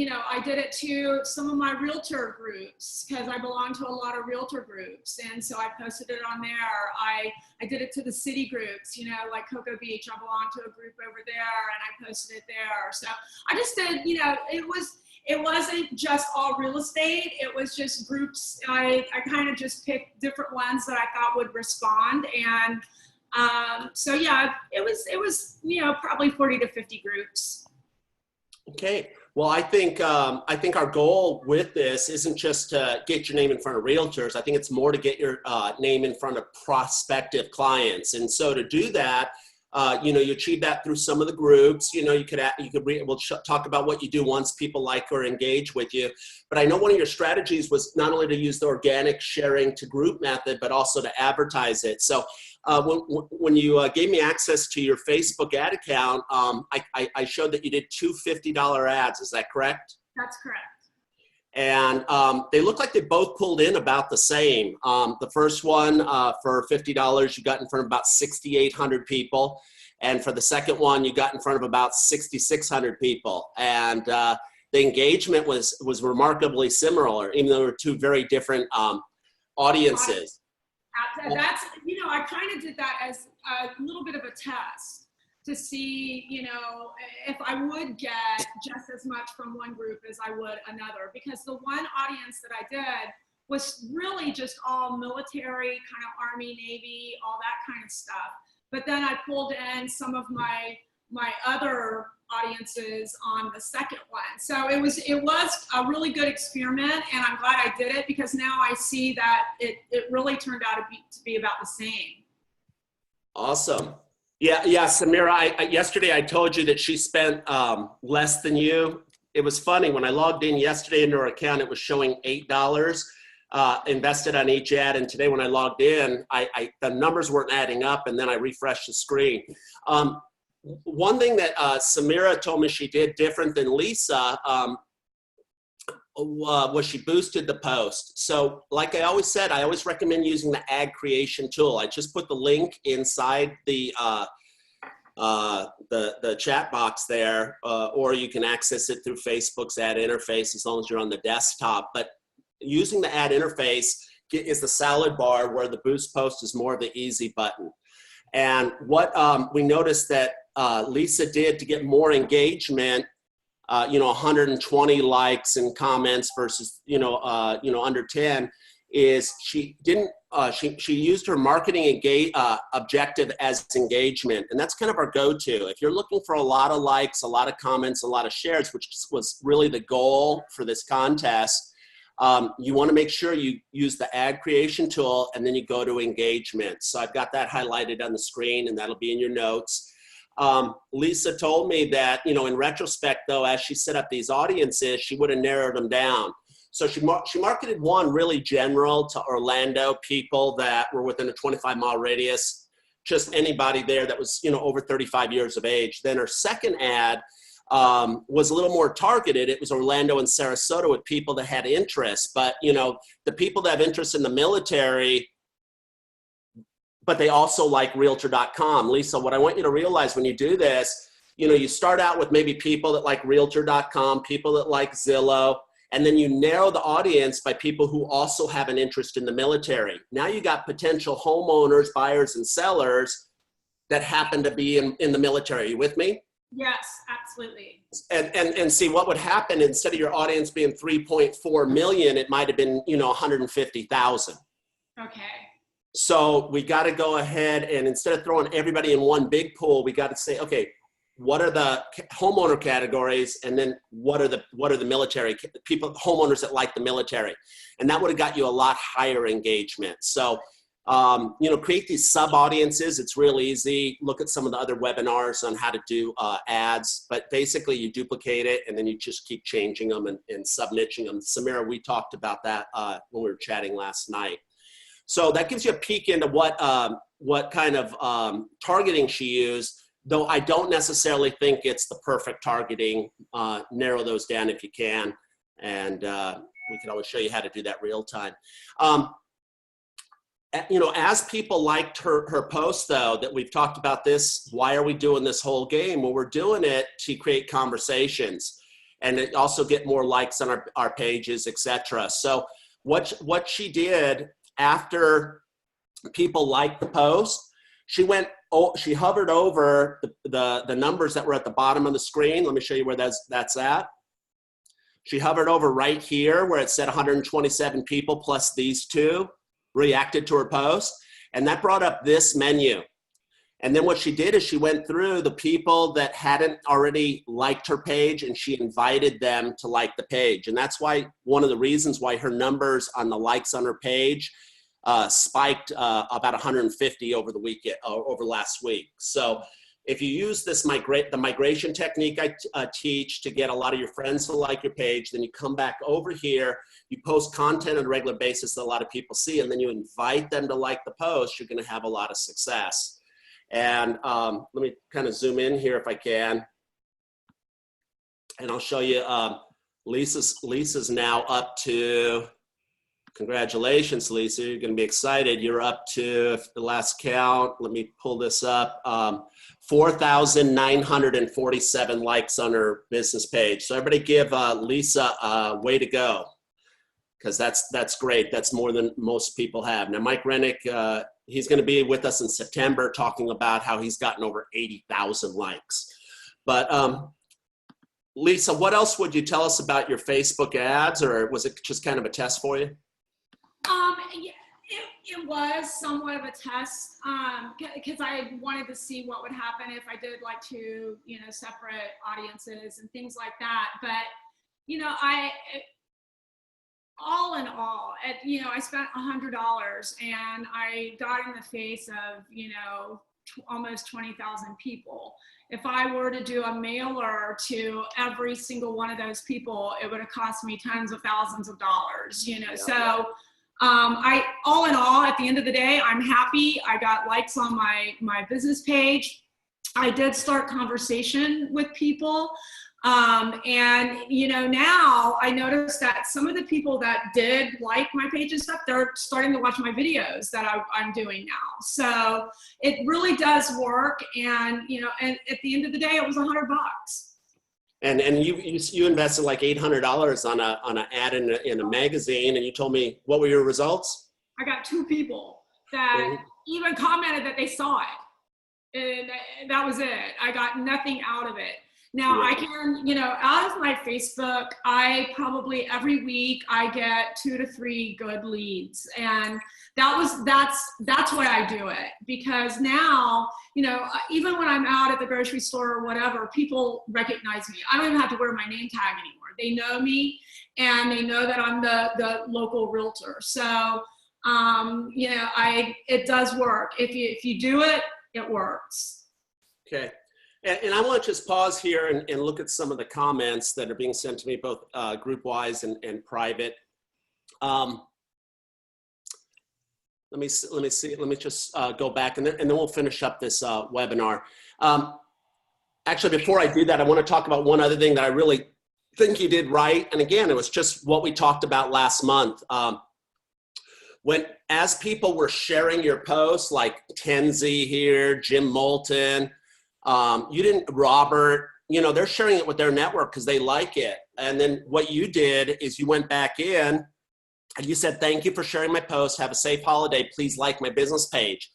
Speaker 3: did it to some of my realtor groups because I belong to a lot of realtor groups. And so I posted it on there. I did it to the city groups, you know, like Cocoa Beach. I belong to a group over there and I posted it there. So I just did, you know, it wasn't just all real estate. It was just groups. I kind of just picked different ones that I thought would respond. And so yeah, it was, you know, probably 40 to 50 groups.
Speaker 1: Okay. Well, I think our goal with this isn't just to get your name in front of realtors. I think it's more to get your name in front of prospective clients. And so to do that, you know, you achieve that through some of the groups. You know, we'll talk about what you do once people like or engage with you. But I know one of your strategies was not only to use the organic sharing to group method, but also to advertise it. So when you gave me access to your Facebook ad account, I showed that you did two $50 ads. Is that correct?
Speaker 3: That's correct.
Speaker 1: And they look like they both pulled in about the same. The first one for $50, you got in front of about 6,800 people. And for the second one, you got in front of about 6,600 people. And the engagement was remarkably similar, even though they were two very different audiences.
Speaker 3: That's, you know, I kind of did that as a little bit of a test to see, you know, if I would get just as much from one group as I would another, because the one audience that I did was really just all military, kind of Army, Navy, all that kind of stuff. But then I pulled in some of my other audiences on the second one. So it was a really good experiment, and I'm glad I did it because now I see that it really turned out to be about the same.
Speaker 1: Awesome. Yeah, Samira, yesterday I told you that she spent less than you. It was funny, when I logged in yesterday into her account, it was showing $8 invested on each ad, and today when I logged in, the numbers weren't adding up, and then I refreshed the screen. One thing that Samira told me she did different than Lisa was she boosted the post. So like I always said, I always recommend using the ad creation tool. I just put the link inside the chat box there, or you can access it through Facebook's ad interface as long as you're on the desktop. But using the ad interface is the salad bar, where the boost post is more of the easy button. And what we noticed that Lisa did to get more engagement, 120 likes and comments versus, under 10, is she didn't, she used her marketing objective as engagement. And that's kind of our go-to. If you're looking for a lot of likes, a lot of comments, a lot of shares, which was really the goal for this contest, you want to make sure you use the ad creation tool, and then you go to engagement. So I've got that highlighted on the screen, and that'll be in your notes. Lisa told me that, you know, in retrospect though, as she set up these audiences, she would have narrowed them down. So she marketed one really general to Orlando, people that were within a 25-mile radius, just anybody there that was, you know, over 35 years of age. Then her second ad was a little more targeted. It was Orlando and Sarasota with people that had interest, but you know, the people that have interest in the military, but they also like realtor.com. Lisa, what I want you to realize when you do this, you know, you start out with maybe people that like realtor.com, people that like Zillow, and then you narrow the audience by people who also have an interest in the military. Now you got potential homeowners, buyers, and sellers that happen to be in the military. Are you with me?
Speaker 3: Yes, absolutely.
Speaker 1: And see what would happen, instead of your audience being 3.4 million, it might have been, you know, 150,000.
Speaker 3: Okay.
Speaker 1: So we got to go ahead, and instead of throwing everybody in one big pool, we got to say, okay, what are the homeowner categories, and then what are the military people, homeowners that like the military, and that would have got you a lot higher engagement. So you know, create these sub audiences. It's real easy. Look at some of the other webinars on how to do ads, but basically you duplicate it and then you just keep changing them and sub niching them. Samira, we talked about that when we were chatting last night. So that gives you a peek into what kind of targeting she used, though I don't necessarily think it's the perfect targeting. Narrow those down if you can, and we can always show you how to do that real time. You know, as people liked her post, though, that we've talked about this, why are we doing this whole game? Well, we're doing it to create conversations and also get more likes on our pages, etc. So what she did after people liked the post, she hovered over the numbers that were at the bottom of the screen. Let me show you where that's at. She hovered over right here where it said 127 people plus these two reacted to her post, and that brought up this menu. And then what she did is she went through the people that hadn't already liked her page, and she invited them to like the page. And that's why one of the reasons why her numbers on the likes on her page spiked about 150 over the weekend, over last week. So if you use this the migration technique I teach to get a lot of your friends to like your page, then you come back over here, you post content on a regular basis that a lot of people see, and then you invite them to like the post, you're going to have a lot of success. And let me kind of zoom in here if I can. And I'll show you, Lisa's now up to, congratulations, Lisa, you're going to be excited. You're up to, if the last count, let me pull this up, 4,947 likes on her business page. So everybody give Lisa a way to go, because that's great. That's more than most people have. Now, Mike Rennick, he's going to be with us in September talking about how he's gotten over 80,000 likes. But Lisa, what else would you tell us about your Facebook ads, or was it just kind of a test for you?
Speaker 3: Yeah, it was somewhat of a test because I wanted to see what would happen if I did like two, you know, separate audiences and things like that. But, you know, all in all, you know, I spent $100 and I got in the face of, you know, almost 20,000 people. If I were to do a mailer to every single one of those people, it would have cost me tens of thousands of dollars, you know. Yeah. So all in all, at the end of the day, I'm happy. I got likes on my business page. I did start conversation with people. And, you know, now I noticed that some of the people that did like my page and stuff, they're starting to watch my videos that I'm doing now. So it really does work. And, you know, and at the end of the day, it was $100.
Speaker 1: And you invested like $800 on an ad in a magazine, and you told me, what were your results?
Speaker 3: I got 2 people that even commented that they saw it. And that was it. I got nothing out of it. Now I can, out of my Facebook, I probably every week I get 2 to 3 good leads, and that's why I do it, because now, even when I'm out at the grocery store or whatever, people recognize me. I don't even have to wear my name tag anymore. They know me, and they know that I'm the local realtor. So, it does work. If you do it, it works.
Speaker 1: Okay. And I want to just pause here and look at some of the comments that are being sent to me, both group-wise and private. Let me see. Let me just go back, and then we'll finish up this webinar. Actually, before I do that, I want to talk about one other thing that I really think you did right. And again, it was just what we talked about last month. As people were sharing your posts, like Tenzi here, Jim Moulton, Robert, they're sharing it with their network because they like it. And then what you did is you went back in and you said, thank you for sharing my post. Have a safe holiday. Please like my business page.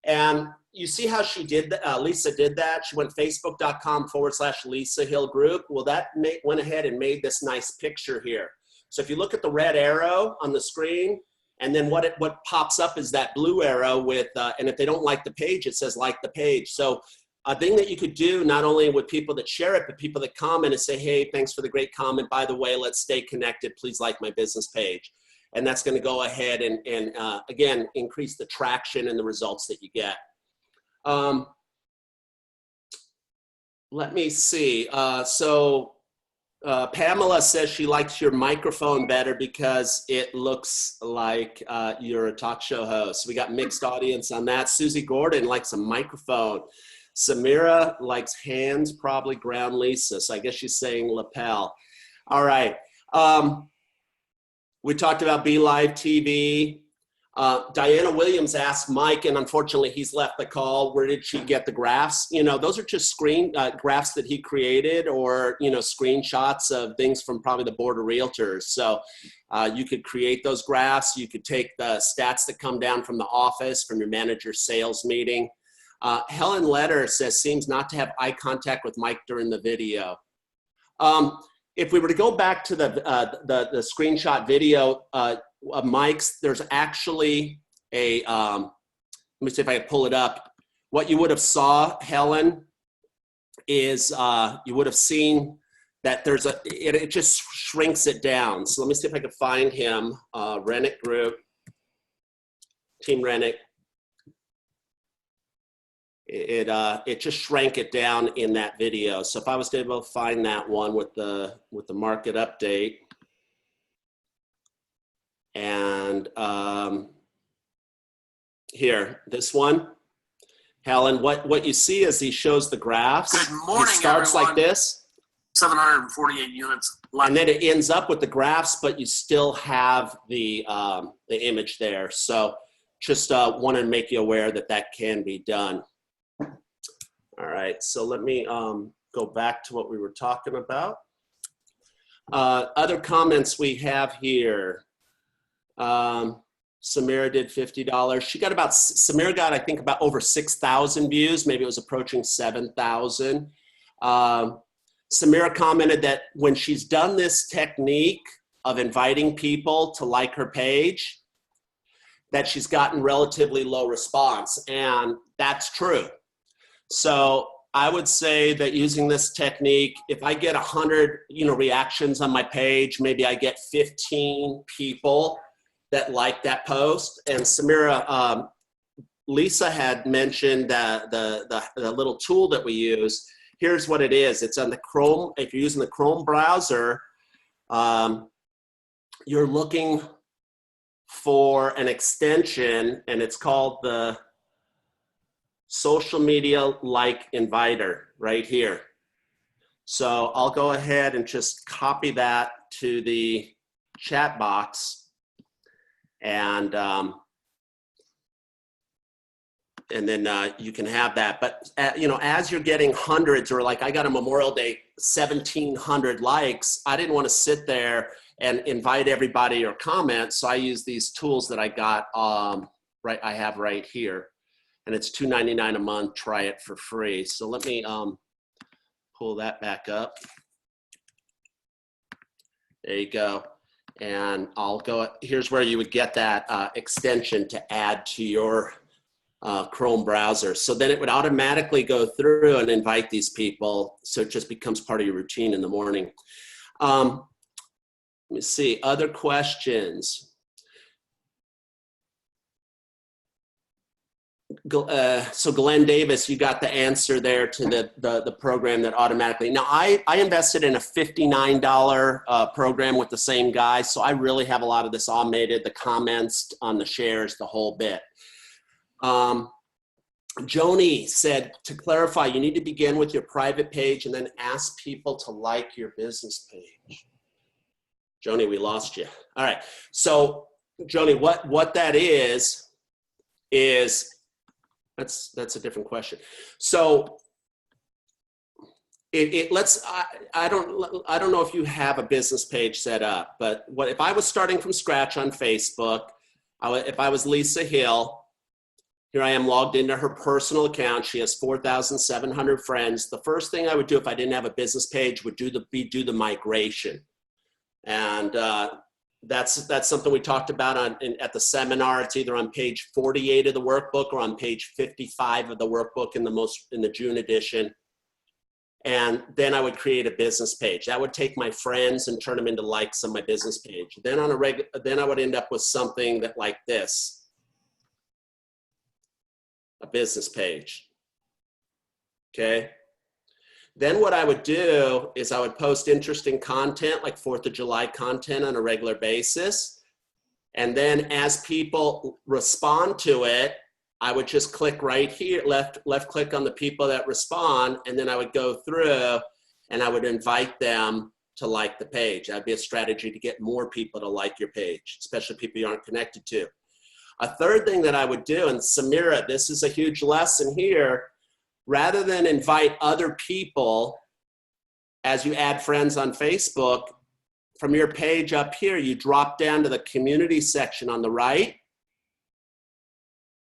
Speaker 1: And you see how she did that? Lisa did that. She went facebook.com/Lisa Hill Group. Well, that went ahead and made this nice picture here. So if you look at the red arrow on the screen, and then what pops up is that blue arrow with, and if they don't like the page, it says like the page. So a thing that you could do, not only with people that share it, but people that comment and say, hey, thanks for the great comment. By the way, let's stay connected. Please like my business page. And that's going to go ahead and again, increase the traction and the results that you get. Let me see. Pamela says she likes your microphone better because it looks like you're a talk show host. We got mixed audience on that. Susie Gordon likes a microphone. Samira likes hands, probably ground Lisa. So I guess she's saying lapel. All right. We talked about Be Live TV. Diana Williams asked Mike, and unfortunately he's left the call, where did she get the graphs? Those are just graphs that he created, or, screenshots of things from probably the board of realtors. So you could create those graphs. You could take the stats that come down from the office, from your manager's sales meeting. Helen Letter says, seems not to have eye contact with Mike during the video. If we were to go back to the screenshot video of Mike's, there's actually a, let me see if I can pull it up. What you would have Helen, is you would have seen that there's it just shrinks it down. So let me see if I can find him, Rennick Group, Team Rennick. It just shrank it down in that video. So if I was able to find that one with the market update, and here, this one, Helen, what you see is he shows the graphs.
Speaker 6: Good morning,
Speaker 1: he starts
Speaker 6: everyone.
Speaker 1: like this.
Speaker 6: 748 units left.
Speaker 1: And then it ends up with the graphs, but you still have the image there. So just want to make you aware that that can be done. All right, so let me go back to what we were talking about. Other comments we have here. Samira did $50. She got Samira got, I think, about over 6,000 views. Maybe it was approaching 7,000. Samira commented that when she's done this technique of inviting people to like her page, that she's gotten relatively low response, and that's true. So I would say that using this technique, if I get 100, reactions on my page, maybe I get 15 people that like that post. And Samira, Lisa had mentioned the little tool that we use. Here's what it is. It's on the Chrome. If you're using the Chrome browser, you're looking for an extension, and it's called the Social Media Like Inviter right here. So I'll go ahead and just copy that to the chat box, and then you can have that. But as you're getting hundreds, or like I got a Memorial Day 1,700 likes, I didn't want to sit there and invite everybody or comment, so I use these tools that I got I have right here, and it's $2.99 a month. Try it for free. So let me pull that back up. There you go. And I'll go, here's where you would get that extension to add to your Chrome browser. So then it would automatically go through and invite these people. So it just becomes part of your routine in the morning. Let me see, other questions. So Glenn Davis, you got the answer there to the program that automatically. Now I invested in a $59 program with the same guy, so I really have a lot of this automated, the comments on the shares, the whole bit. Joni said, to clarify, you need to begin with your private page and then ask people to like your business page. Joni, we lost you. All right, so Joni, what that is that's a different question. So I don't know if you have a business page set up, but if I was starting from scratch on Facebook, if I was Lisa Hill, here I am logged into her personal account. She has 4,700 friends. The first thing I would do if I didn't have a business page would do the migration. And that's something we talked about at the seminar. It's either on page 48 of the workbook or on page 55 of the workbook in the June edition. And then I would create a business page. That would take my friends and turn them into likes on my business page. Then then I would end up with something that like this, a business page. Okay. Then what I would do is I would post interesting content like 4th of July content on a regular basis. And then as people respond to it, I would just click right here, left click on the people that respond. And then I would go through and I would invite them to like the page. That'd be a strategy to get more people to like your page, especially people you aren't connected to. A third thing that I would do, and Samira, this is a huge lesson here, rather than invite other people as you add friends on Facebook, from your page up here, you drop down to the community section on the right.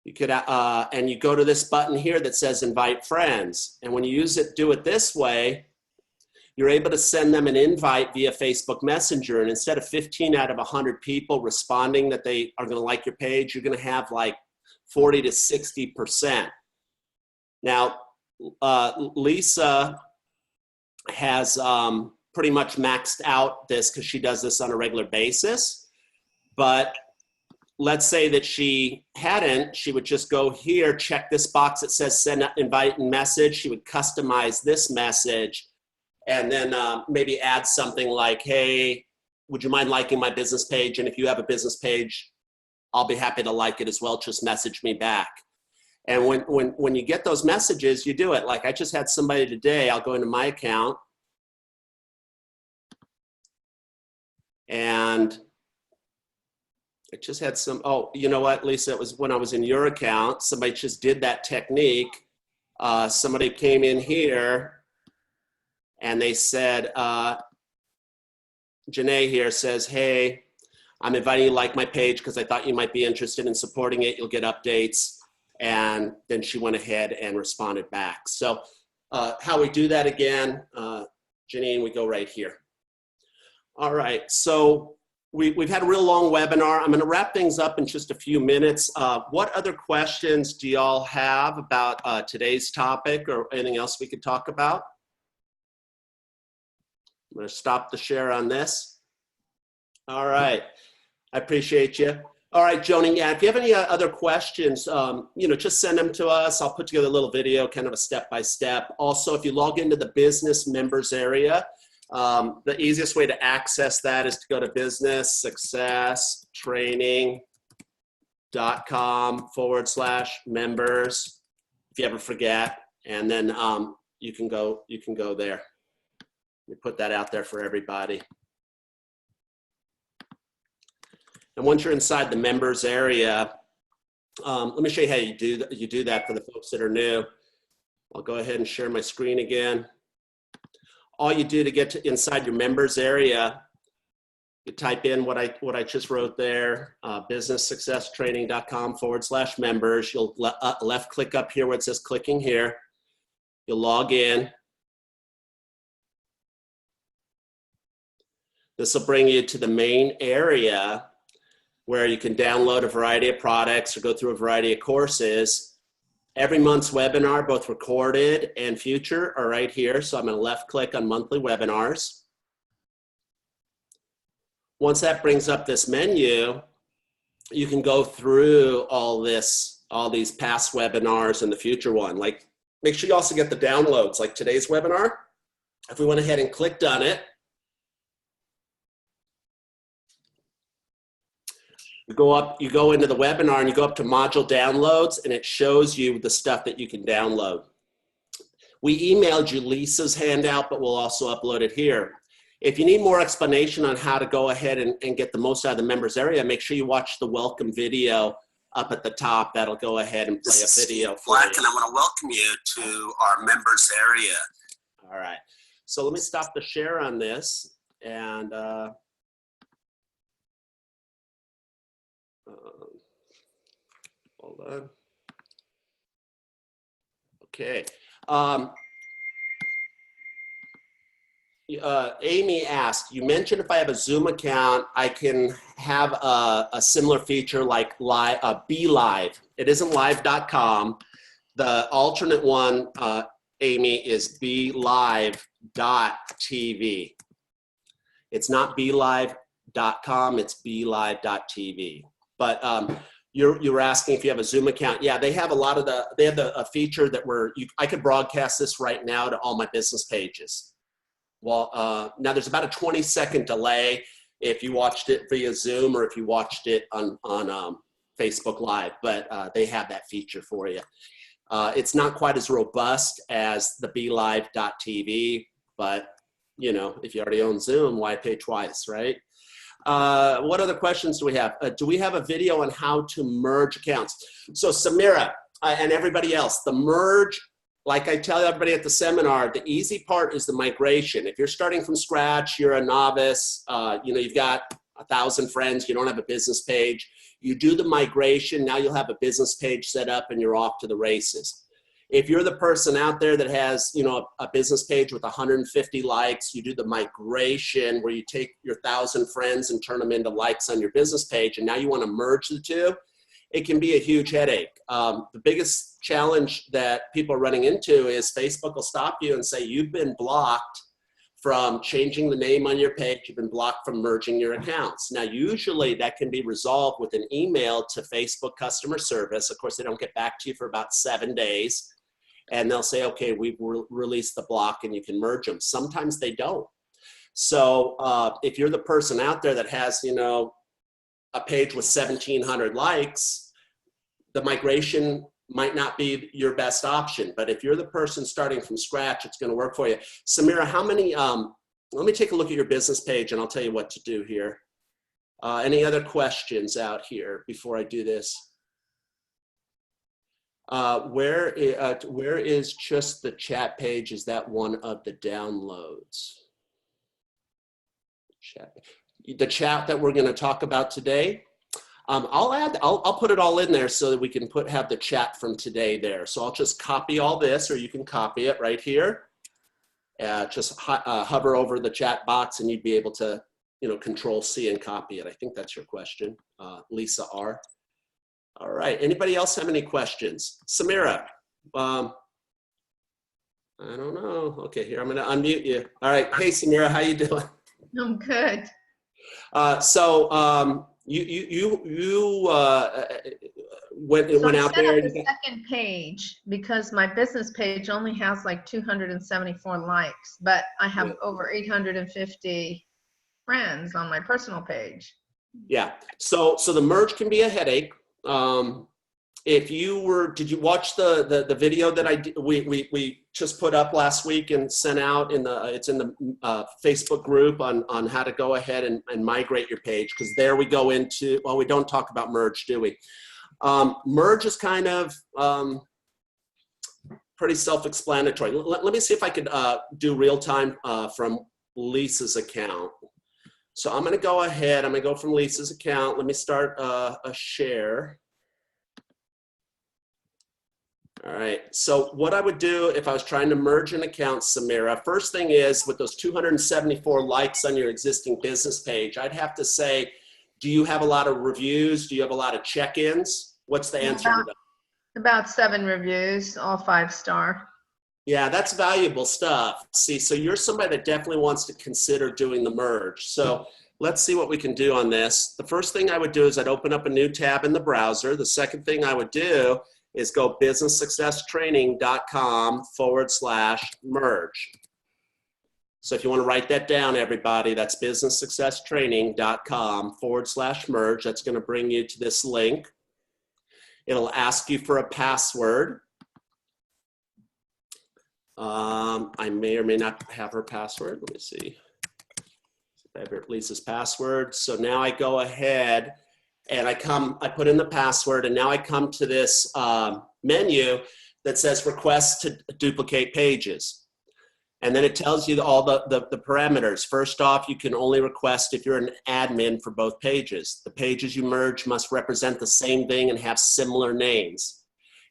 Speaker 1: You could, and you go to this button here that says invite friends. And when you do it this way, you're able to send them an invite via Facebook Messenger. And instead of 15 out of 100 people responding that they are gonna like your page, you're gonna have like 40 to 60%. Now, Lisa has pretty much maxed out this because she does this on a regular basis. But let's say that she hadn't, she would just go here, check this box that says send invite and message. She would customize this message and then maybe add something like, hey, would you mind liking my business page? And if you have a business page, I'll be happy to like it as well. Just message me back. And when you get those messages, you do it. Like I just had somebody today, I'll go into my account and I just had oh, you know what, Lisa, it was when I was in your account, somebody just did that technique. Somebody came in here and they said, Janae here says, hey, I'm inviting you to like my page because I thought you might be interested in supporting it. You'll get updates. And then she went ahead and responded back. So how we do that again, Janine, we go right here. All right, so we've had a real long webinar. I'm gonna wrap things up in just a few minutes. What other questions do y'all have about today's topic or anything else we could talk about? I'm gonna stop the share on this. All right, I appreciate you. All right, Joni, yeah, if you have any other questions, just send them to us. I'll put together a little video, kind of a step-by-step. Also, if you log into the business members area, the easiest way to access that is to go to businesssuccesstraining.com/members, if you ever forget, and then you can go there. We put that out there for everybody. And once you're inside the members area, let me show you how you do that for the folks that are new. I'll go ahead and share my screen again. All you do to get to inside your members area, you type in what I just wrote there, businesssuccesstraining.com/members. You'll left click up here where it says clicking here. You'll log in. This will bring you to the main area where you can download a variety of products or go through a variety of courses. Every month's webinar, both recorded and future, are right here. So I'm going to left click on monthly webinars. Once that brings up this menu, you can go through all these past webinars and the future one. Like, make sure you also get the downloads, like today's webinar. If we went ahead and clicked on it, you go into the webinar and you go up to module downloads, and it shows you the stuff that you can download. We emailed you Lisa's handout, but we'll also upload it here. If you need more explanation on how to go ahead and get the most out of the members area, make sure you watch the welcome video up at the top. That'll go ahead and play a video for you.
Speaker 2: And I want to welcome you to our members area.
Speaker 1: All right. So let me stop the share on this, and hold on. Okay. Amy asked, you mentioned if I have a Zoom account, I can have a similar feature like Be Live. It isn't live.com. The alternate one, Amy, is BeLive.tv. It's not BeLive.com, it's BeLive.tv. But you were asking if you have a Zoom account. Yeah, they have a feature that I could broadcast this right now to all my business pages. Well, now there's about a 20-second delay if you watched it via Zoom or if you watched it on Facebook Live, but they have that feature for you. It's not quite as robust as the BeLive.tv, but you know, if you already own Zoom, why pay twice, right? What other questions do we have? Do we have a video on how to merge accounts? So Samira and everybody else, the merge, like I tell everybody at the seminar, the easy part is the migration. If you're starting from scratch, you're a novice, you know, you've got 1,000 friends, you don't have a business page, you do the migration, now you'll have a business page set up and you're off to the races. If you're the person out there that has, you know, a business page with 150 likes, you do the migration where you take your 1,000 friends and turn them into likes on your business page, and now you want to merge the two. It can be a huge headache. The biggest challenge that people are running into is Facebook will stop you and say, you've been blocked from changing the name on your page, you've been blocked from merging your accounts. Now, usually that can be resolved with an email to Facebook customer service. Of course, they don't get back to you for about 7 days, and they'll say, okay, we've released the block and you can merge them. Sometimes they don't. So if you're the person out there that has, you know, a page with 1,700 likes, the migration might not be your best option. But if you're the person starting from scratch, it's going to work for you. Samira, how many, let me take a look at your business page and I'll tell you what to do here. Any other questions out here before I do this? Where is just the chat page? Is that one of the downloads? Chat. The chat that we're going to talk about today, I'll put it all in there so that we can have the chat from today there. So I'll just copy all this, or you can copy it right here. Just hover over the chat box and you'd be able to, you know, Control C and copy it. I think that's your question, Lisa R. All right, anybody else have any questions? Samira, I don't know. Okay, here, I'm gonna unmute you. All right, hey Samira, how you doing?
Speaker 7: I'm good.
Speaker 1: You went out there.
Speaker 7: The second page, because my business page only has like 274 likes, but I have over 850 friends on my personal page.
Speaker 1: Yeah. So the merge can be a headache. If you were, did you watch the video that we just put up last week and sent out it's in the Facebook group on how to go ahead and migrate your page, because there we go into, well, we don't talk about merge, do we? Merge is kind of pretty self-explanatory. Let me see if I could do real time from Lisa's account. So I'm going to go ahead, I'm going to go from Lisa's account. Let me start a share. All right, so what I would do if I was trying to merge an account, Samira, first thing is with those 274 likes on your existing business page, I'd have to say, do you have a lot of reviews? Do you have a lot of check-ins? What's the answer to that?
Speaker 7: About 7 reviews, all 5-star.
Speaker 1: Yeah, that's valuable stuff. See, so you're somebody that definitely wants to consider doing the merge. So let's see what we can do on this. The first thing I would do is I'd open up a new tab in the browser. The second thing I would do is go businesssuccesstraining.com/merge. So if you want to write that down, everybody, that's businesssuccesstraining.com/merge. That's going to bring you to this link. It'll ask you for a password. I may or may not have her password. Let me see. I have Lisa's password. So now I go ahead and I put in the password, and now I come to this menu that says request to duplicate pages. And then it tells you all the parameters. First off, you can only request if you're an admin for both pages. The pages you merge must represent the same thing and have similar names.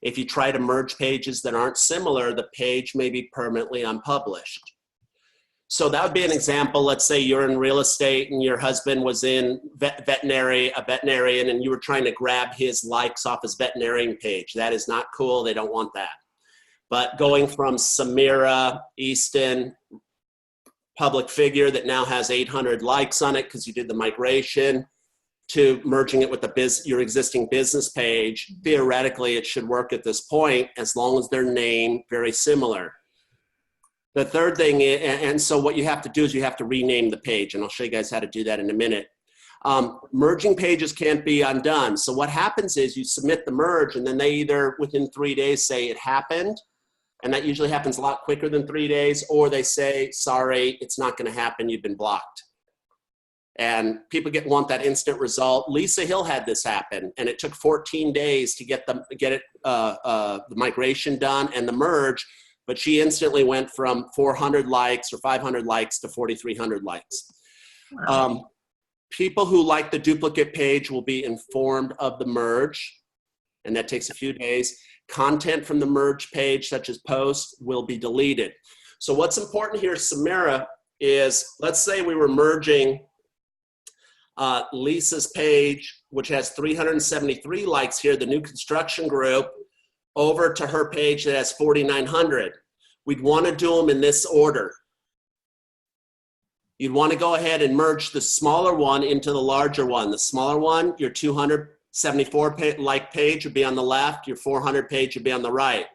Speaker 1: If you try to merge pages that aren't similar, the page may be permanently unpublished. So that would be an example. Let's say you're in real estate and your husband was in a veterinarian, and you were trying to grab his likes off his veterinarian page. That is not cool. They don't want that. But going from Samira Easton, public figure that now has 800 likes on it because you did the migration, to merging it with your existing business page, theoretically it should work at this point as long as their name very similar. The third thing, and so what you have to do is you have to rename the page, and I'll show you guys how to do that in a minute. Merging pages can't be undone. So what happens is you submit the merge, and then they either within 3 days say it happened, and that usually happens a lot quicker than 3 days, or they say, sorry, it's not going to happen, you've been blocked. And people want that instant result. Lisa Hill had this happen, and it took 14 days to get the migration done and the merge, but she instantly went from 400 likes or 500 likes to 4,300 likes.
Speaker 7: Wow.
Speaker 1: People who like the duplicate page will be informed of the merge, and that takes a few days. Content from the merge page, such as posts, will be deleted. So what's important here, Samira, is let's say we were merging Lisa's page, which has 373 likes here, the new construction group, over to her page that has 4,900. We'd want to do them in this order. You'd want to go ahead and merge the smaller one into the larger one. The smaller one, your 274 like page would be on the left, your 400 page would be on the right.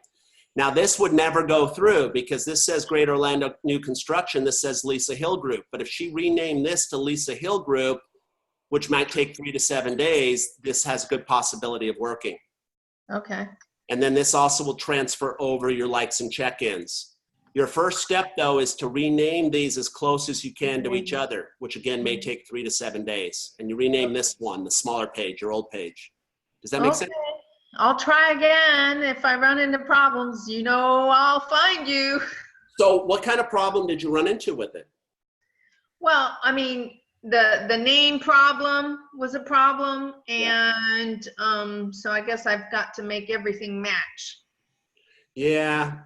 Speaker 1: Now this would never go through because this says Greater Orlando New Construction, this says Lisa Hill Group. But if she renamed this to Lisa Hill Group, which might take 3 to 7 days, this has a good possibility of working.
Speaker 7: Okay.
Speaker 1: And then this also will transfer over your likes and check-ins. Your first step, though, is to rename these as close as you can to each other, which again may take 3 to 7 days. And you rename this one, the smaller page, your old page. Does that make sense?
Speaker 7: I'll try again. If I run into problems, you know I'll find you.
Speaker 1: So what kind of problem did you run into with it?
Speaker 7: Well, I mean, the name problem was a problem, and so I guess I've got to make everything match.
Speaker 1: Yeah,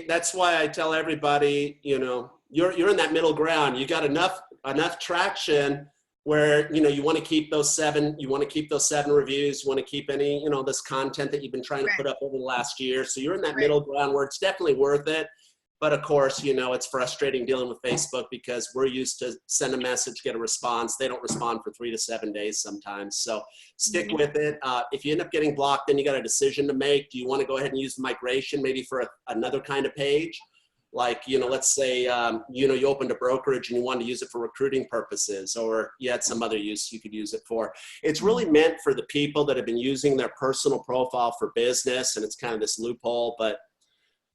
Speaker 1: that's why I tell everybody, you know, you're in that middle ground. You got enough traction where, you know, you want to keep those 7 reviews, you want to keep any, you know, this content that you've been trying to put up over the last year. So you're in that middle ground where it's definitely worth it. But of course, you know, it's frustrating dealing with Facebook because we're used to send a message, get a response. They don't respond for 3 to 7 days sometimes. So stick with it. If you end up getting blocked, then you got a decision to make. Do you want to go ahead and use migration maybe for another kind of page? Like, you know, let's say, you know, you opened a brokerage and you wanted to use it for recruiting purposes, or you had some other use you could use it for. It's really meant for the people that have been using their personal profile for business, and it's kind of this loophole, but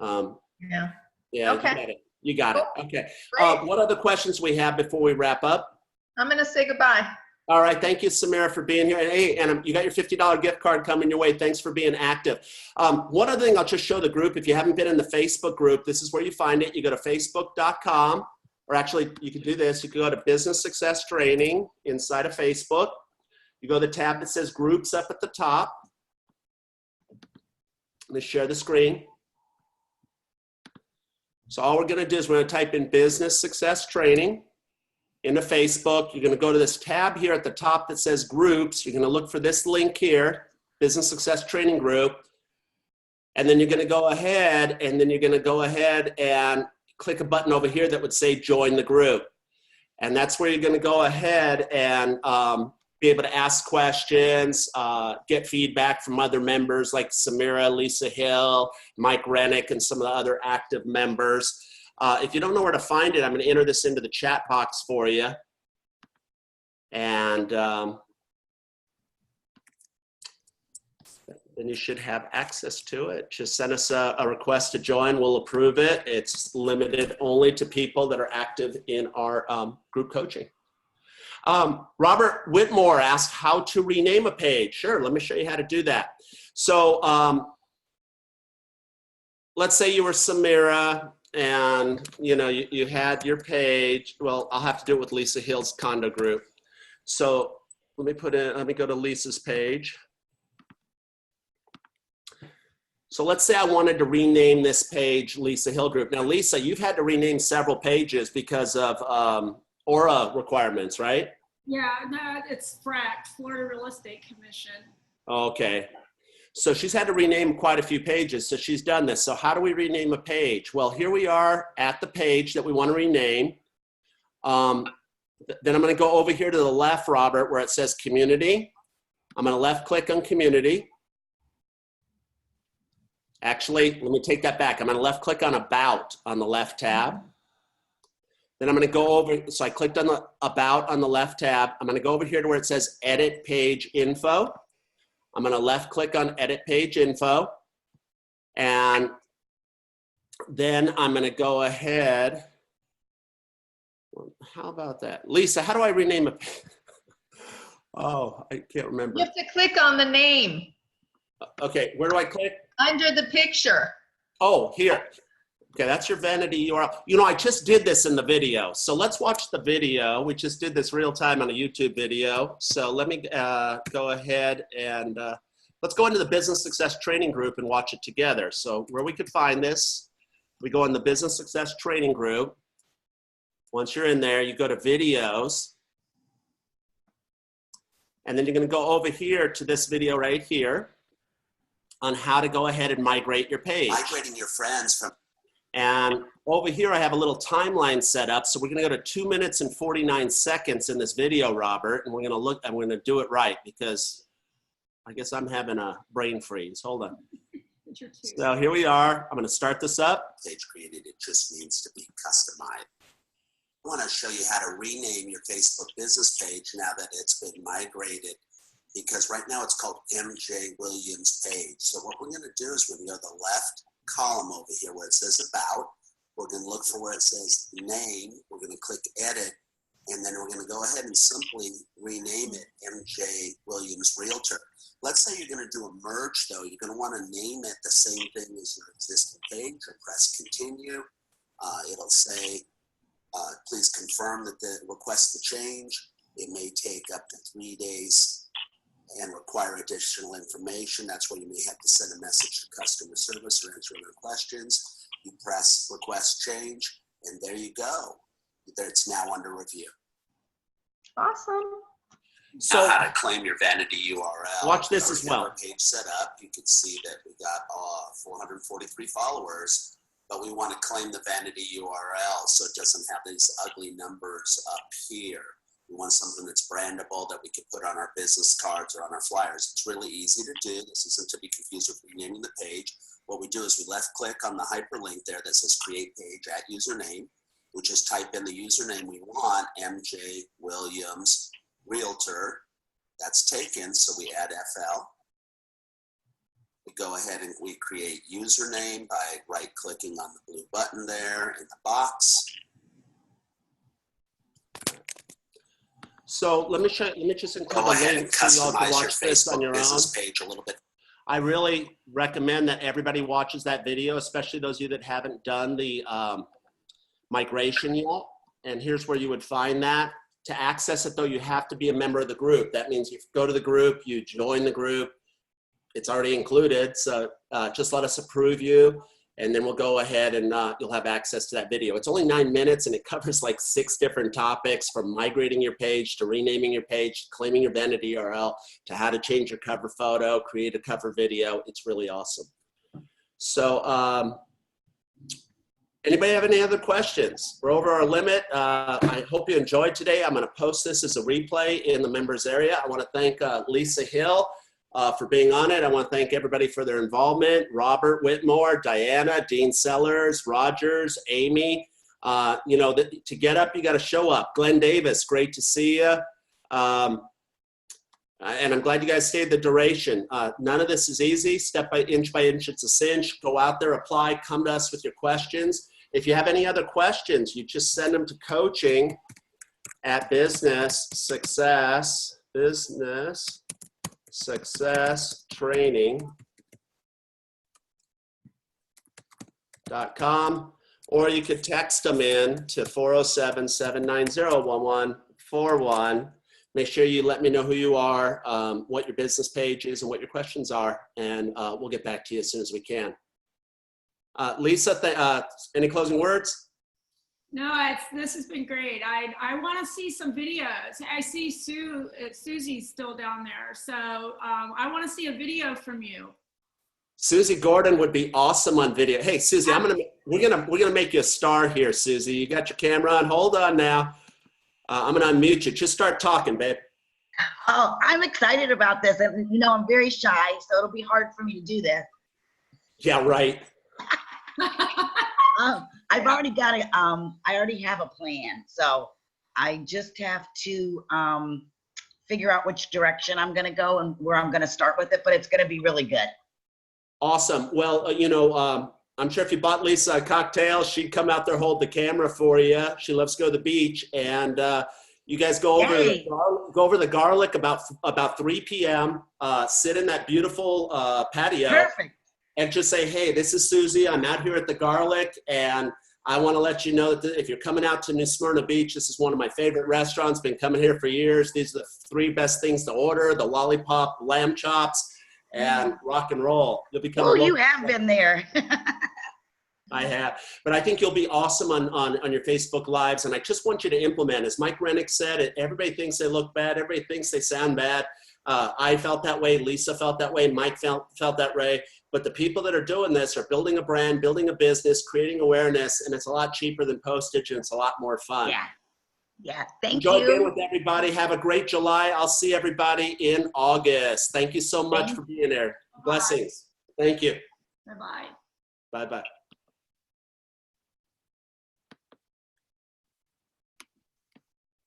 Speaker 1: yeah,
Speaker 7: Okay.
Speaker 1: You got it. Okay.
Speaker 7: Great.
Speaker 1: What other questions we have before we wrap up?
Speaker 7: I'm going to say goodbye.
Speaker 1: All right. Thank you, Samira, for being here. And hey, and you got your $50 gift card coming your way. Thanks for being active. One other thing, I'll just show the group. If you haven't been in the Facebook group, this is where you find it. You go to facebook.com, or actually you can do this. You can go to Business Success Training inside of Facebook. You go to the tab that says groups up at the top. Let me share the screen. So all we're going to do is we're going to type in business success training into Facebook. You're going to go to this tab here at the top that says groups. You're going to look for this link here, business success training group. And then you're going to go ahead and click a button over here that would say join the group. And that's where you're going to go ahead and be able to ask questions, get feedback from other members like Samira, Lisa Hill, Mike Rennick, and some of the other active members. If you don't know where to find it, I'm going to enter this into the chat box for you. And then you should have access to it. Just send us a request to join. We'll approve it. It's limited only to people that are active in our group coaching. Robert Whitmore asked how to rename a page. Sure, let me show you how to do that. So let's say you were Samira and you had your page. Well, I'll have to do it with Lisa Hill's condo group. So let me go to Lisa's page. So let's say I wanted to rename this page Lisa Hill Group. Now, Lisa, you've had to rename several pages because of ORA requirements, right?
Speaker 3: Yeah, no, it's FRAC, Florida Real Estate Commission.
Speaker 1: Okay. So she's had to rename quite a few pages. So she's done this. So how do we rename a page? Well, here we are at the page that we want to rename. Then I'm going to go over here to the left, Robert, where it says community. I'm going to left click on community. Actually, let me take that back. I'm going to left click on about on the left tab. Then I'm going to go over, so I clicked on the about on the left tab. I'm going to go over here to where it says edit page info. I'm going to left click on edit page info. And then I'm going to go ahead. How about that? Lisa, how do I rename a page? Oh, I can't remember.
Speaker 7: You have to click on the name
Speaker 1: Okay, where do I click?
Speaker 7: under the picture.
Speaker 1: Oh, here. Okay, that's your vanity URL. I just did this in the video. So let's watch the video. We just did this real time on a YouTube video. So let me go ahead and let's go into the business success training group and watch it together. So where we could find this, we go in the business success training group. Once you're in there, you go to videos. And then you're going to go over here to this video right here on how to go ahead and migrate your page.
Speaker 2: Migrating your friends from.
Speaker 1: And over here, I have a little timeline set up. So we're going to go to 2 minutes and 49 seconds in this video, Robert. And we're going to look, and we're going to do it right because I guess I'm having a brain freeze. Hold on. So here we are. I'm going to start this up.
Speaker 2: Page created, it just needs to be customized. I want to show you how to rename your Facebook business page now that it's been migrated, because right now it's called MJ Williams page. So what we're going to do is we're going to go to the left column over here where it says about. We're going to look for where it says name. We're going to click edit, and then we're going to go ahead and simply rename it MJ Williams Realtor. Let's say you're going to do a merge though. You're going to want to name it the same thing as your existing page, or press continue. It'll say, please confirm that the request to change. It may take up to 3 days and require additional information. That's where you may have to send a message to customer service or answer their questions. You press request change, and there you go. It's now under review.
Speaker 7: Awesome.
Speaker 1: So
Speaker 2: how to claim your vanity URL.
Speaker 1: Watch this as well.
Speaker 2: Our page set up. You can see that we got 443 followers, but we want to claim the vanity URL so it doesn't have these ugly numbers up here. We want something that's brandable that we can put on our business cards or on our flyers. It's really easy to do. This isn't to be confused with renaming the page. What we do is we left click on the hyperlink there that says create page, add username. We just type in the username we want, MJ Williams Realtor. That's taken, so we add FL. We go ahead and we create username by right clicking on the blue button there in the box.
Speaker 1: So let me just include
Speaker 2: Go
Speaker 1: a
Speaker 2: ahead
Speaker 1: link
Speaker 2: and
Speaker 1: so you all can
Speaker 2: customize your
Speaker 1: watch this on
Speaker 2: Facebook
Speaker 1: your
Speaker 2: business
Speaker 1: own.
Speaker 2: page a little bit.
Speaker 1: I really recommend that everybody watches that video, especially those of you that haven't done the migration yet. And here's where you would find that. To access it though, you have to be a member of the group. That means you go to the group, you join the group, it's already included. So just let us approve you, and then we'll go ahead and you'll have access to that video. It's only 9 minutes, and it covers like 6 different topics, from migrating your page to renaming your page, claiming your vanity URL, to how to change your cover photo, create a cover video. It's really awesome. So anybody have any other questions? We're over our limit. I hope you enjoyed today. I'm going to post this as a replay in the members area. I want to thank Lisa Hill for being on it. I want to thank everybody for their involvement. Robert Whitmore, Diana, Dean Sellers, Rogers, Amy. You know, to get up, you got to show up. Glenn Davis, great to see you. And I'm glad you guys stayed the duration. None of this is easy. Step by inch, it's a cinch. Go out there, apply, come to us with your questions. If you have any other questions, you just send them to coaching@businesssuccesstraining.com, or you could text them in to 407-790-1141. Make sure you let me know who you are, what your business page is, and what your questions are, and we'll get back to you as soon as we can. Lisa, any closing words?
Speaker 3: No, this has been great. I want to see some videos. I see Susie's still down there, so I want to see a video from you.
Speaker 1: Susie Gordon would be awesome on video. Hey, Susie, we're gonna make you a star here, Susie. You got your camera on? Hold on now. I'm gonna unmute you. Just start talking, babe.
Speaker 8: Oh, I'm excited about this, and you know I'm very shy, so it'll be hard for me to do this.
Speaker 1: Yeah, right.
Speaker 8: I've already got I already have a plan, so I just have to figure out which direction I'm gonna go and where I'm gonna start with it, but it's gonna be really good.
Speaker 1: Awesome. Well, you know, I'm sure if you bought Lisa a cocktail, she'd come out there, hold the camera for you. She loves to go to the beach, and you guys go over the garlic about 3 p.m. Sit in that beautiful patio.
Speaker 8: Perfect.
Speaker 1: And just say, hey, this is Susie. I'm out here at the Garlic, and I want to let you know that if you're coming out to New Smyrna Beach, this is one of my favorite restaurants. Been coming here for years. These are the 3 best things to order: the lollipop, lamb chops, and rock and roll. You'll become.
Speaker 8: Oh, you have been there.
Speaker 1: I have, but I think you'll be awesome on your Facebook Lives, and I just want you to implement, as Mike Rennick said, everybody thinks they look bad, everybody thinks they sound bad. I felt that way, Lisa felt that way, Mike felt that way, but the people that are doing this are building a brand, building a business, creating awareness, and it's a lot cheaper than postage, and it's a lot more fun.
Speaker 8: Yeah, thank
Speaker 1: Enjoy
Speaker 8: you.
Speaker 1: being with everybody. Have a great July. I'll see everybody in August. Thank you so much for being there. Blessings. Thank you.
Speaker 3: Bye-bye.
Speaker 1: Bye-bye.